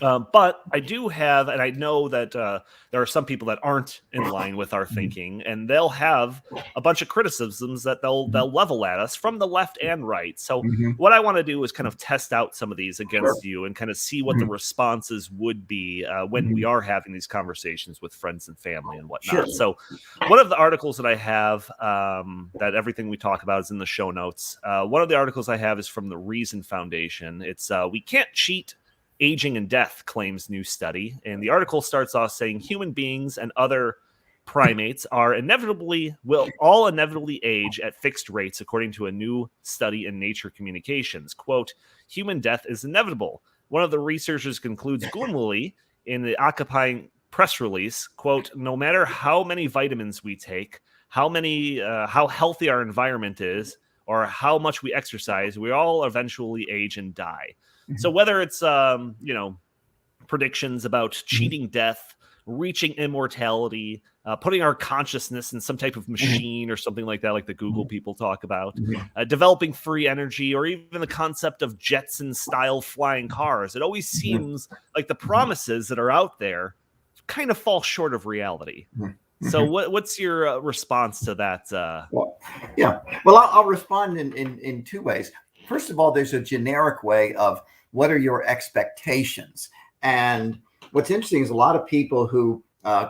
S1: But I do have, and I know that there are some people that aren't in line with our thinking, and they'll have a bunch of criticisms that they'll level at us from the left and right. So what I want to do is kind of test out some of these against you and kind of see what the responses would be when we are having these conversations with friends and family and whatnot. So one of the articles that I have, that everything we talk about is in the show notes. One of the articles I have is from the Reason Foundation. It's "We Can't Cheat Aging and Death," claims new study. And the article starts off saying human beings and other primates will all inevitably age at fixed rates, according to a new study in Nature Communications. Quote, "Human death is inevitable." One of the researchers concludes gloomily in the occupying press release, quote, "No matter how many vitamins we take, how healthy our environment is, or how much we exercise, we all eventually age and die." So whether it's, predictions about cheating death, reaching immortality, putting our consciousness in some type of machine or something like that, like the Google people talk about, developing free energy, or even the concept of Jetson-style flying cars, it always seems like the promises that are out there kind of fall short of reality. So what's your response to that?
S13: Well, I'll respond in two ways. First of all, there's a generic way of what are your expectations? And what's interesting is a lot of people who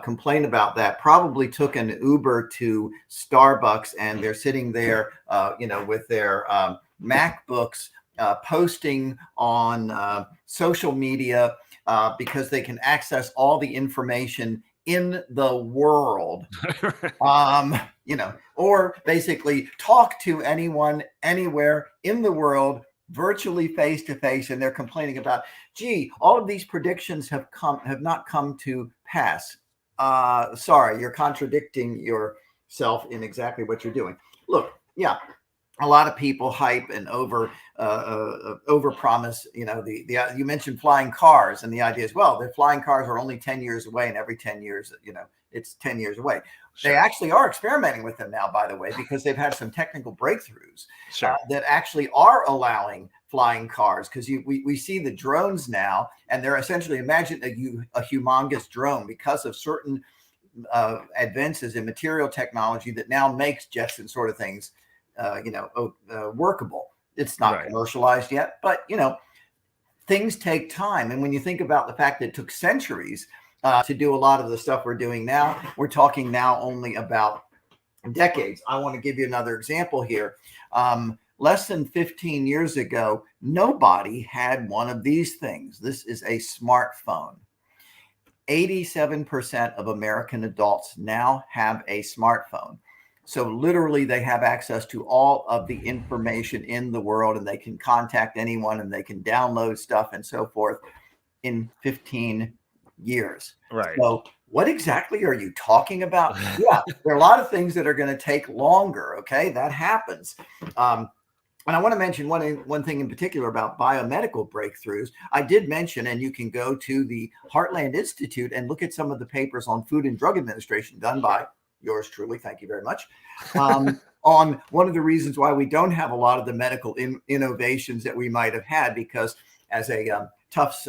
S13: complain about that probably took an Uber to Starbucks, and they're sitting there, with their MacBooks, posting on social media because they can access all the information in the world, or basically talk to anyone, anywhere in the world, virtually face to face, and they're complaining about, gee, all of these predictions have not come to pass. Sorry, you're contradicting yourself in exactly what you're doing. Look, a lot of people hype and over promise. You mentioned flying cars, and the idea is, well, the flying cars are only 10 years away, and every 10 years, it's 10 years away. They actually are experimenting with them now, by the way, because they've had some technical breakthroughs that actually are allowing flying cars. Because we see the drones now, and they're essentially, imagine a humongous drone because of certain advances in material technology that now makes Jetson sort of things workable. It's not commercialized yet, but things take time. And when you think about the fact that it took centuries to do a lot of the stuff we're doing now, we're talking now only about decades. I want to give you another example here. less than 15 years ago, nobody had one of these things. This is a smartphone. 87% of American adults now have a smartphone. So literally they have access to all of the information in the world, and they can contact anyone and they can download stuff and so forth in 15 years.
S1: Right.
S13: So what exactly are you talking about? Yeah, there are a lot of things that are going to take longer. Okay, that happens. And I want to mention one thing in particular about biomedical breakthroughs. I did mention, and you can go to the Heartland Institute and look at some of the papers on Food and Drug Administration done by yours truly. Thank you very much. On one of the reasons why we don't have a lot of the medical innovations that we might have had, because as a Tufts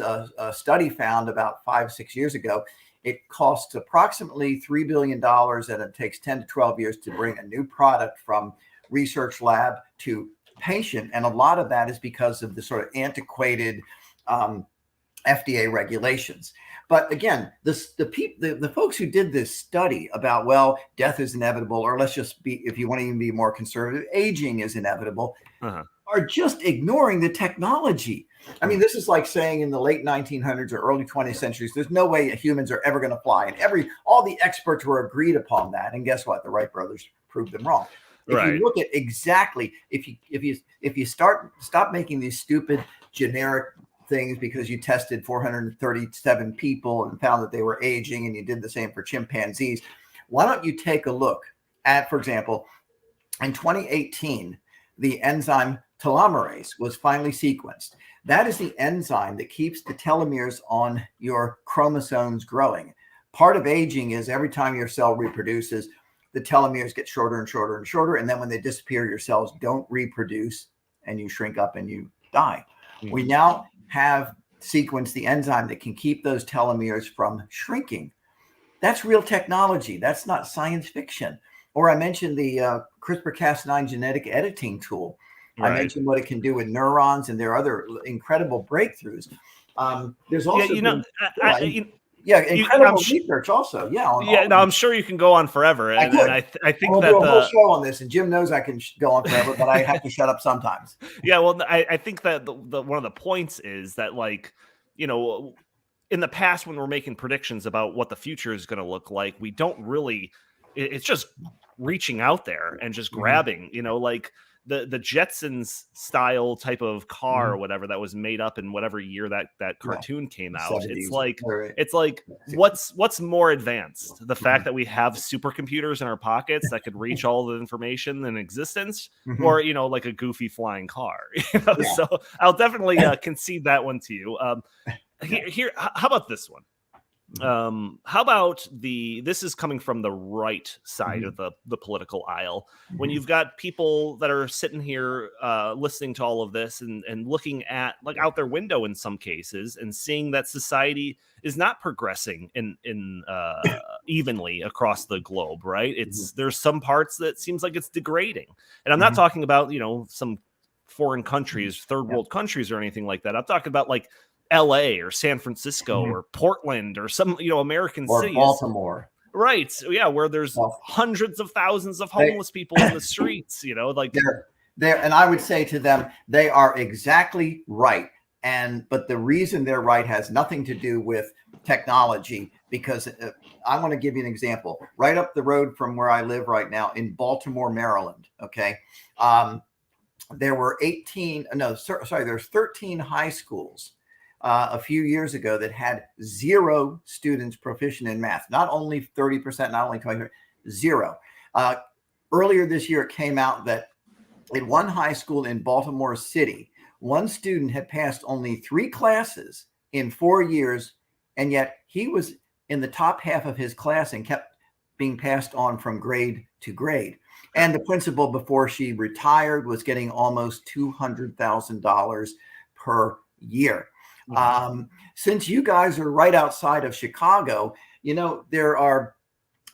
S13: study found about 5-6 years ago, it costs approximately $3 billion, and it takes 10 to 12 years to bring a new product from research lab to patient. And a lot of that is because of the sort of antiquated FDA regulations. But again, the folks who did this study about, well, death is inevitable, or let's just be, if you want to even be more conservative, aging is inevitable, are just ignoring the technology. I mean, this is like saying in the late 1900s or early 20th centuries, there's no way humans are ever going to fly. And all the experts were agreed upon that. And guess what? The Wright brothers proved them wrong. If you look at exactly, if you stop making these stupid generic things because you tested 437 people and found that they were aging, and you did the same for chimpanzees, why don't you take a look at, for example, in 2018, the enzyme telomerase was finally sequenced. That is the enzyme that keeps the telomeres on your chromosomes growing. Part of aging is every time your cell reproduces, the telomeres get shorter and shorter and shorter. And then when they disappear, your cells don't reproduce and you shrink up and you die. We now have sequenced the enzyme that can keep those telomeres from shrinking. That's real technology. That's not science fiction. Or I mentioned the CRISPR-Cas9 genetic editing tool. I mentioned what it can do with neurons, and there are other incredible breakthroughs. There's also incredible research also.
S1: I'm sure you can go on forever. And I think that
S13: do a whole show on this, and Jim knows I can go on forever, but I have to shut up sometimes.
S1: Yeah, well, I think that one of the points is that, like, you know, in the past when we're making predictions about what the future is going to look like, we don't really. It's just reaching out there and just grabbing. You know, like the Jetsons style type of car or whatever that was made up in whatever year that cartoon came out.
S13: 70s.
S1: It's like what's more advanced, the fact that we have supercomputers in our pockets that could reach all the information in existence, or, you know, like a goofy flying car. You know? So I'll definitely concede that one to you. Here, how about this one? How about this is coming from the right side of the political aisle, when you've got people that are sitting here listening to all of this and looking at, like, out their window in some cases, and seeing that society is not progressing in evenly across the globe, right? There's some parts that seems like it's degrading. And I'm not talking about, you know, some foreign countries, third world countries or anything like that. I'm talking about like LA or San Francisco or Portland or some, you know, American cities.
S13: Baltimore.
S1: Right. So, yeah, where there's hundreds of thousands of homeless people in the streets, you know, like
S13: they're, and I would say to them, they are exactly right. But the reason they're right has nothing to do with technology, because I want to give you an example. Right up the road from where I live right now in Baltimore, Maryland. Okay. There were there's 13 high schools a few years ago that had 0 students proficient in math. Not only 30%, not only 20%, 0. Earlier this year, it came out that in one high school in Baltimore City, one student had passed only 3 classes in 4 years, and yet he was in the top half of his class and kept being passed on from grade to grade. And the principal, before she retired, was getting almost $200,000 per year. Since you guys are right outside of Chicago, you know, there are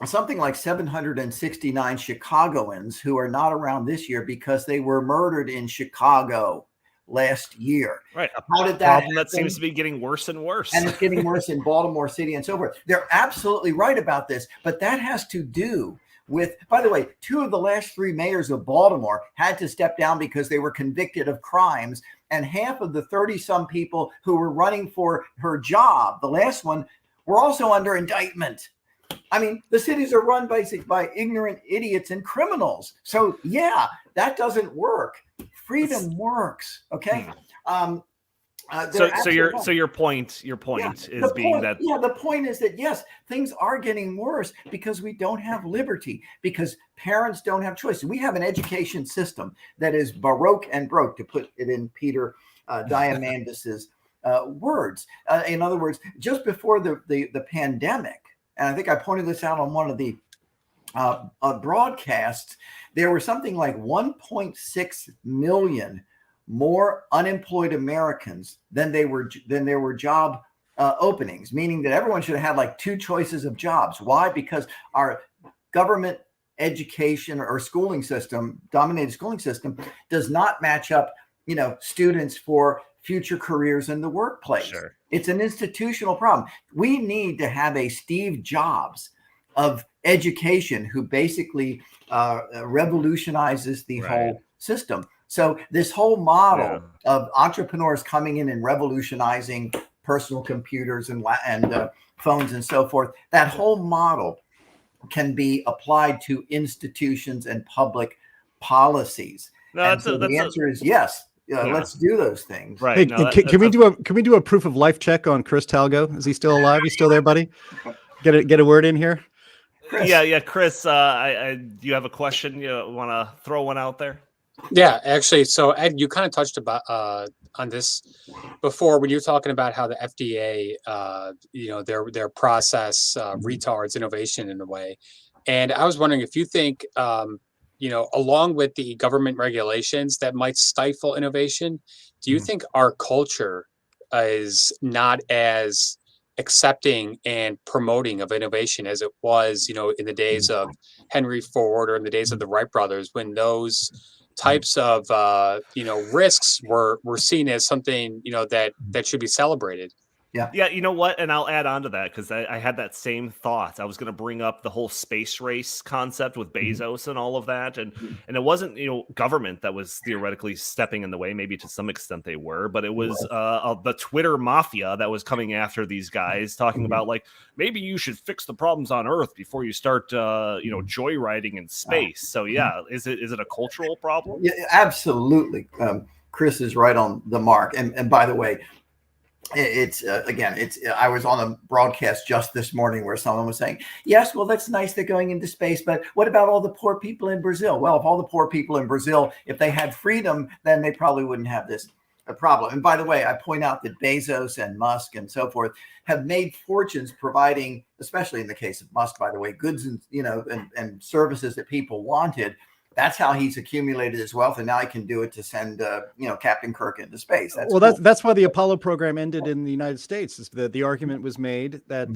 S13: something like 769 Chicagoans who are not around this year because they were murdered in Chicago last year.
S1: Right.
S13: How did that happen?
S1: That seems to be getting worse and worse.
S13: And it's getting worse in Baltimore City and so forth. They're absolutely right about this, but that has to do with, by the way, 2 of the last 3 mayors of Baltimore had to step down because they were convicted of crimes. And half of the 30-some people who were running for her job, the last one, were also under indictment. I mean, the cities are run by ignorant idiots and criminals. So yeah, that doesn't work. Freedom works. Okay.
S1: So your point is being that
S13: the point is that yes, things are getting worse because we don't have liberty, because parents don't have choice. We have an education system that is baroque and broke, to put it in Peter Diamandis's words. In other words, just before the pandemic, and I think I pointed this out on one of the broadcasts, there were something like 1.6 million more unemployed Americans than there were job openings, meaning that everyone should have had like 2 choices of jobs. Why? Because our government education or schooling system, dominated schooling system, does not match up, students for future careers in the workplace.
S1: Sure.
S13: It's an institutional problem. We need to have a Steve Jobs of education who basically revolutionizes the whole system. So this whole model of entrepreneurs coming in and revolutionizing personal computers and phones and so forth, that whole model can be applied to institutions and public policies. The answer is yes. Let's do those things.
S2: Right. Hey, can we do a proof of life check on Chris Talgo? Is he still alive? You still there, buddy? Get a word in here.
S13: Chris.
S1: Yeah, Chris. You have a question? You want to throw one out there?
S3: Yeah, actually. So Ed, you kind of touched about on this before when you were talking about how the FDA, their process retards innovation in a way. And I was wondering if you think, along with the government regulations that might stifle innovation, do you think our culture is not as accepting and promoting of innovation as it was, in the days of Henry Ford or in the days of the Wright brothers, when those types of risks were seen as something that should be celebrated?
S1: Yeah, you know what? And I'll add on to that because I had that same thought. I was going to bring up the whole space race concept with Bezos and all of that. And it wasn't, government that was theoretically stepping in the way. Maybe to some extent they were, but it was the Twitter mafia that was coming after these guys, talking about like, maybe you should fix the problems on Earth before you start, joyriding in space. So yeah, is it a cultural problem?
S13: Yeah, absolutely. Chris is right on the mark. And by the way, I was on a broadcast just this morning where someone was saying, yes, well, that's nice they're going into space, but what about all the poor people in Brazil? Well, if all the poor people in Brazil, if they had freedom, then they probably wouldn't have this problem. And by the way, I point out that Bezos and Musk and so forth have made fortunes providing, especially in the case of Musk, by the way, goods and services that people wanted. That's how he's accumulated his wealth, and now he can do it to send, Captain Kirk into space.
S2: That's why the Apollo program ended in the United States. The argument was made that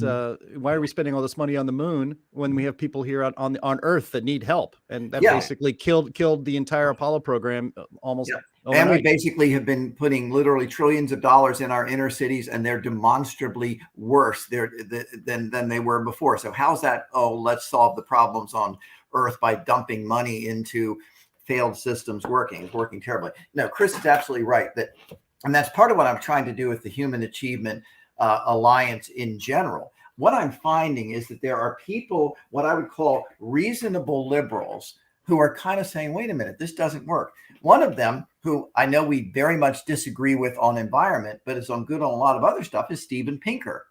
S2: why are we spending all this money on the moon when we have people here on Earth that need help, and that basically killed the entire Apollo program almost.
S13: Yeah. And we basically have been putting literally trillions of dollars in our inner cities, and they're demonstrably worse than they were before. So how's that? Oh, let's solve the problems on Earth by dumping money into failed systems working terribly. No, Chris is absolutely right. And that's part of what I'm trying to do with the Human Achievement Alliance in general. What I'm finding is that there are people, what I would call reasonable liberals, who are kind of saying, wait a minute, this doesn't work. One of them, who I know we very much disagree with on environment, but is on good on a lot of other stuff, is Steven Pinker.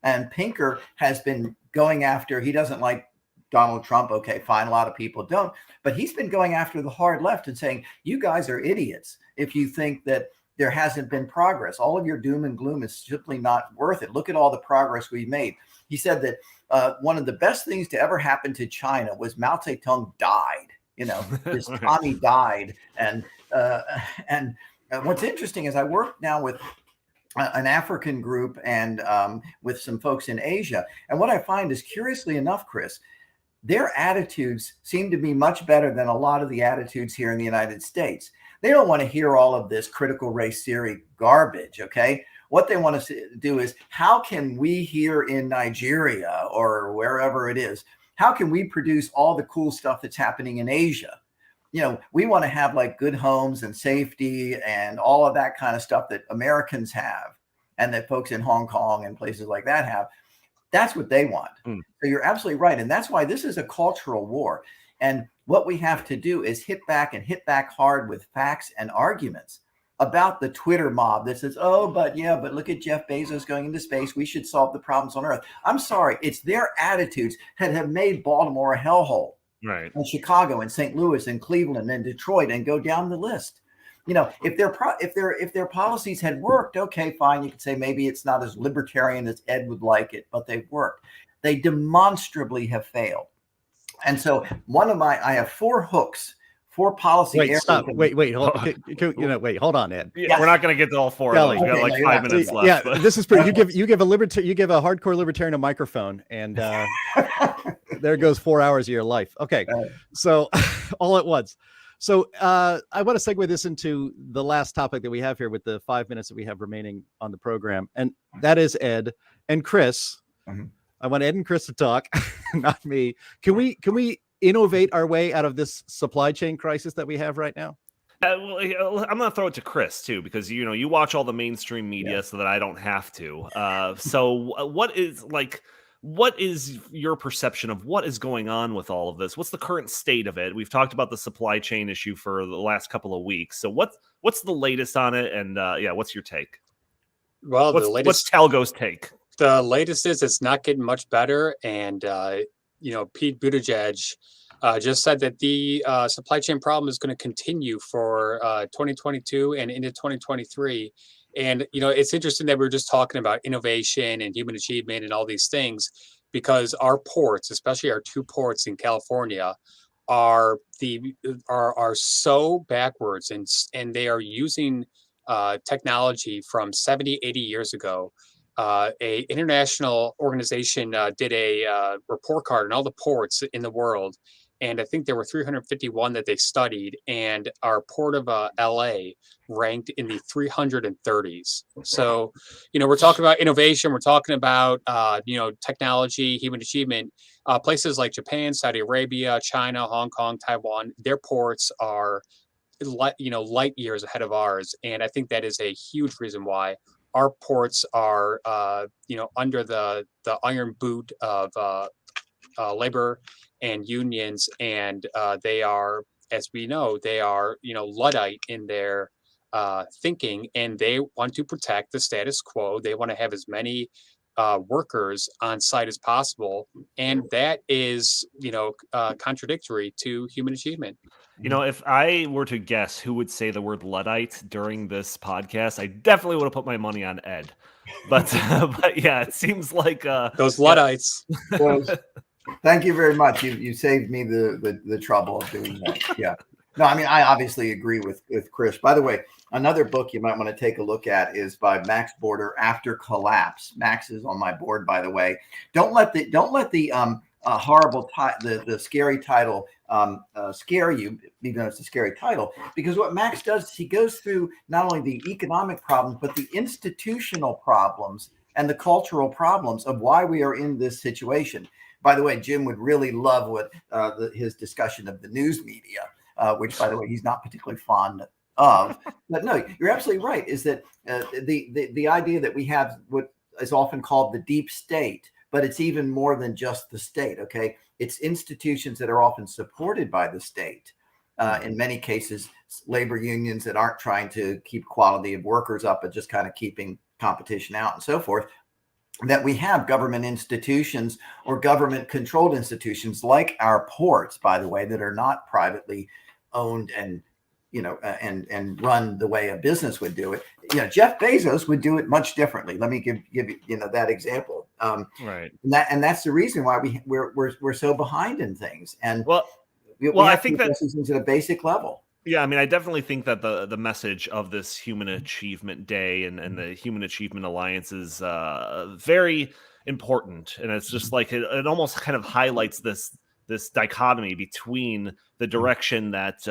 S13: And Pinker has been going after, he doesn't like Donald Trump. Okay, fine. A lot of people don't, but he's been going after the hard left and saying, you guys are idiots if you think that there hasn't been progress. All of your doom and gloom is simply not worth it. Look at all the progress we've made. He said that one of the best things to ever happen to China was Mao Zedong died. His Tommy died. And what's interesting is I work now with an African group and with some folks in Asia. And what I find is, curiously enough, Chris, their attitudes seem to be much better than a lot of the attitudes here in the United States. They don't want to hear all of this critical race theory garbage, okay? What they want to do is, how can we here in Nigeria or wherever it is, how can we produce all the cool stuff that's happening in Asia? You know, we want to have like good homes and safety and all of that kind of stuff that Americans have and that folks in Hong Kong and places like that have. That's what they want. So you're absolutely right. And that's why this is a cultural war. And what we have to do is hit back hard with facts and arguments about the Twitter mob that says, oh, but look at Jeff Bezos going into space. We should solve the problems on Earth. I'm sorry. It's their attitudes that have made Baltimore a hellhole.
S1: Right.
S13: And Chicago and St. Louis and Cleveland and Detroit, and go down the list. You know, if their policies had worked, okay, fine. You could say maybe it's not as libertarian as Ed would like it, but they've worked. They demonstrably have failed. And so I have 4 hooks, 4 policy
S2: Wait,
S13: areas.
S2: stop. Wait, hold on, Ed.
S1: Yeah, we're not going to get to all 4 of those. We've got like 5 minutes left.
S2: Yeah,
S1: but.
S2: this is pretty. You give a hardcore libertarian a microphone, and there goes 4 hours of your life. Okay, so all at once. So I want to segue this into the last topic that we have here with the 5 minutes that we have remaining on the program, and that is Ed and Chris.
S13: Mm-hmm.
S2: I want Ed and Chris to talk, not me. Can we innovate our way out of this supply chain crisis that we have right now?
S1: Well, I'm going to throw it to Chris too, because you watch all the mainstream media so that I don't have to. So what is your perception of what is going on with all of this? What's the current state of it? We've talked about the supply chain issue for the last couple of weeks. So what's the latest on it? And what's your take?
S3: Well,
S1: what's Talgo's take?
S3: The latest is it's not getting much better. And, Pete Buttigieg just said that the supply chain problem is going to continue for 2022 and into 2023. And, it's interesting that we're just talking about innovation and human achievement and all these things, because our ports, especially our 2 ports in California, are so backwards, and they are using technology from 70, 80 years ago. A international organization did a report card on all the ports in the world. And I think there were 351 that they studied, and our port of LA ranked in the 330s. So, we're talking about innovation. We're talking about, technology, human achievement. Places like Japan, Saudi Arabia, China, Hong Kong, Taiwan, their ports are, light years ahead of ours. And I think that is a huge reason why our ports are, under the iron boot of labor and unions, and they are, as we know, Luddite in their thinking, and they want to protect the status quo. They want to have as many workers on site as possible, and that is, contradictory to human achievement.
S1: If I were to guess who would say the word Luddite during this podcast, I definitely would have put my money on Ed. But yeah, it seems like
S3: those Luddites.
S13: Well, thank you very much. You saved me the trouble of doing that. Yeah. No, I mean, I obviously agree with Chris. By the way, another book you might want to take a look at is by Max Border, After Collapse. Max is on my board, by the way. Don't let the horrible the scary title scare you, even though it's a scary title, because what Max does is he goes through not only the economic problems, but the institutional problems and the cultural problems of why we are in this situation. By the way, Jim would really love what his discussion of the news media, which, by the way, he's not particularly fond of. But no, you're absolutely right, is that the idea that we have what is often called the deep state, but it's even more than just the state, okay? It's institutions that are often supported by the state. In many cases, labor unions that aren't trying to keep quality of workers up, but just kind of keeping competition out and so forth. That we have government institutions or government-controlled institutions like our ports, by the way, that are not privately owned and and run the way a business would do it. Jeff Bezos would do it much differently. Let me give you that example.
S1: Right.
S13: And that's the reason why we're so behind in things. And
S1: I think that
S13: this is at a basic level.
S1: Yeah, I mean, I definitely think that the message of this Human Achievement Day and the Human Achievement Alliance is very important. And it's just like it almost kind of highlights this dichotomy between the direction that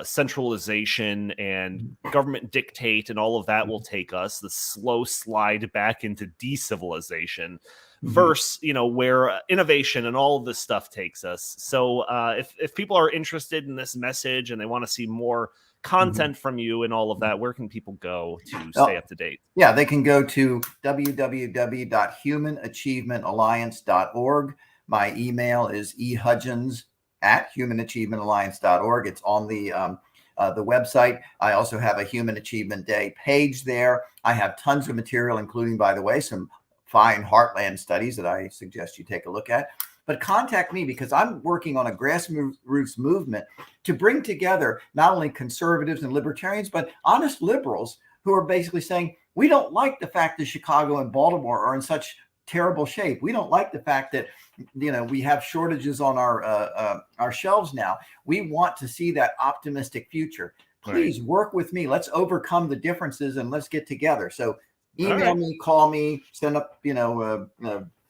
S1: centralization and government dictate and all of that will take us, the slow slide back into decivilization. versus, where innovation and all of this stuff takes us. So if people are interested in this message and they want to see more content from you and all of that, where can people go to stay up to date?
S13: Yeah, they can go to www.humanachievementalliance.org. My email is ehudgins@humanachievementalliance.org. It's on the website. I also have a Human Achievement Day page there. I have tons of material, including, by the way, some fine Heartland studies that I suggest you take a look at. But contact me because I'm working on a grassroots movement to bring together not only conservatives and libertarians, but honest liberals who are basically saying, we don't like the fact that Chicago and Baltimore are in such terrible shape. We don't like the fact that, we have shortages on our shelves now. We want to see that optimistic future. Please work with me. Let's overcome the differences and let's get together. So email me, call me, send up,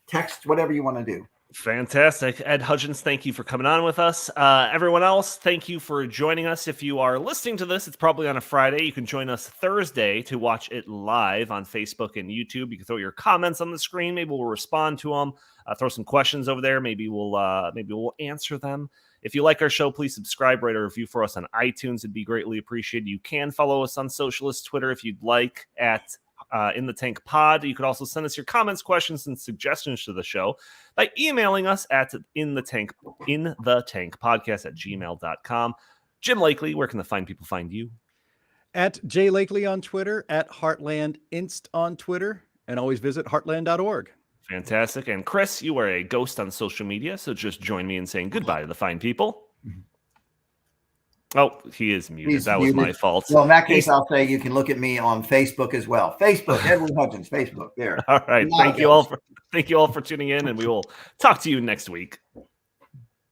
S13: text, whatever you want to do.
S1: Fantastic. Ed Hudgins, thank you for coming on with us. Everyone else, thank you for joining us. If you are listening to this, it's probably on a Friday. You can join us Thursday to watch it live on Facebook and YouTube. You can throw your comments on the screen. Maybe we'll respond to them. Throw some questions over there. Maybe we'll answer them. If you like our show, please subscribe, write a review for us on iTunes. It'd be greatly appreciated. You can follow us on Socialist Twitter if you'd like at In the Tank Pod. You could also send us your comments, questions, and suggestions to the show by emailing us at in the tank podcast@gmail.com. Jim Lakely, where can the fine people find you?
S2: At J Lakely on Twitter, at Heartland Inst on Twitter, and always visit heartland.org.
S1: Fantastic. And Chris, you are a ghost on social media, so just join me in saying goodbye to the fine people. Oh, he is muted. That was my fault.
S13: Well, in that case, I'll say you can look at me on Facebook as well. Facebook, Edward Hudgins, Facebook. There.
S1: All right. Thank you all for tuning in, and we will talk to you next week.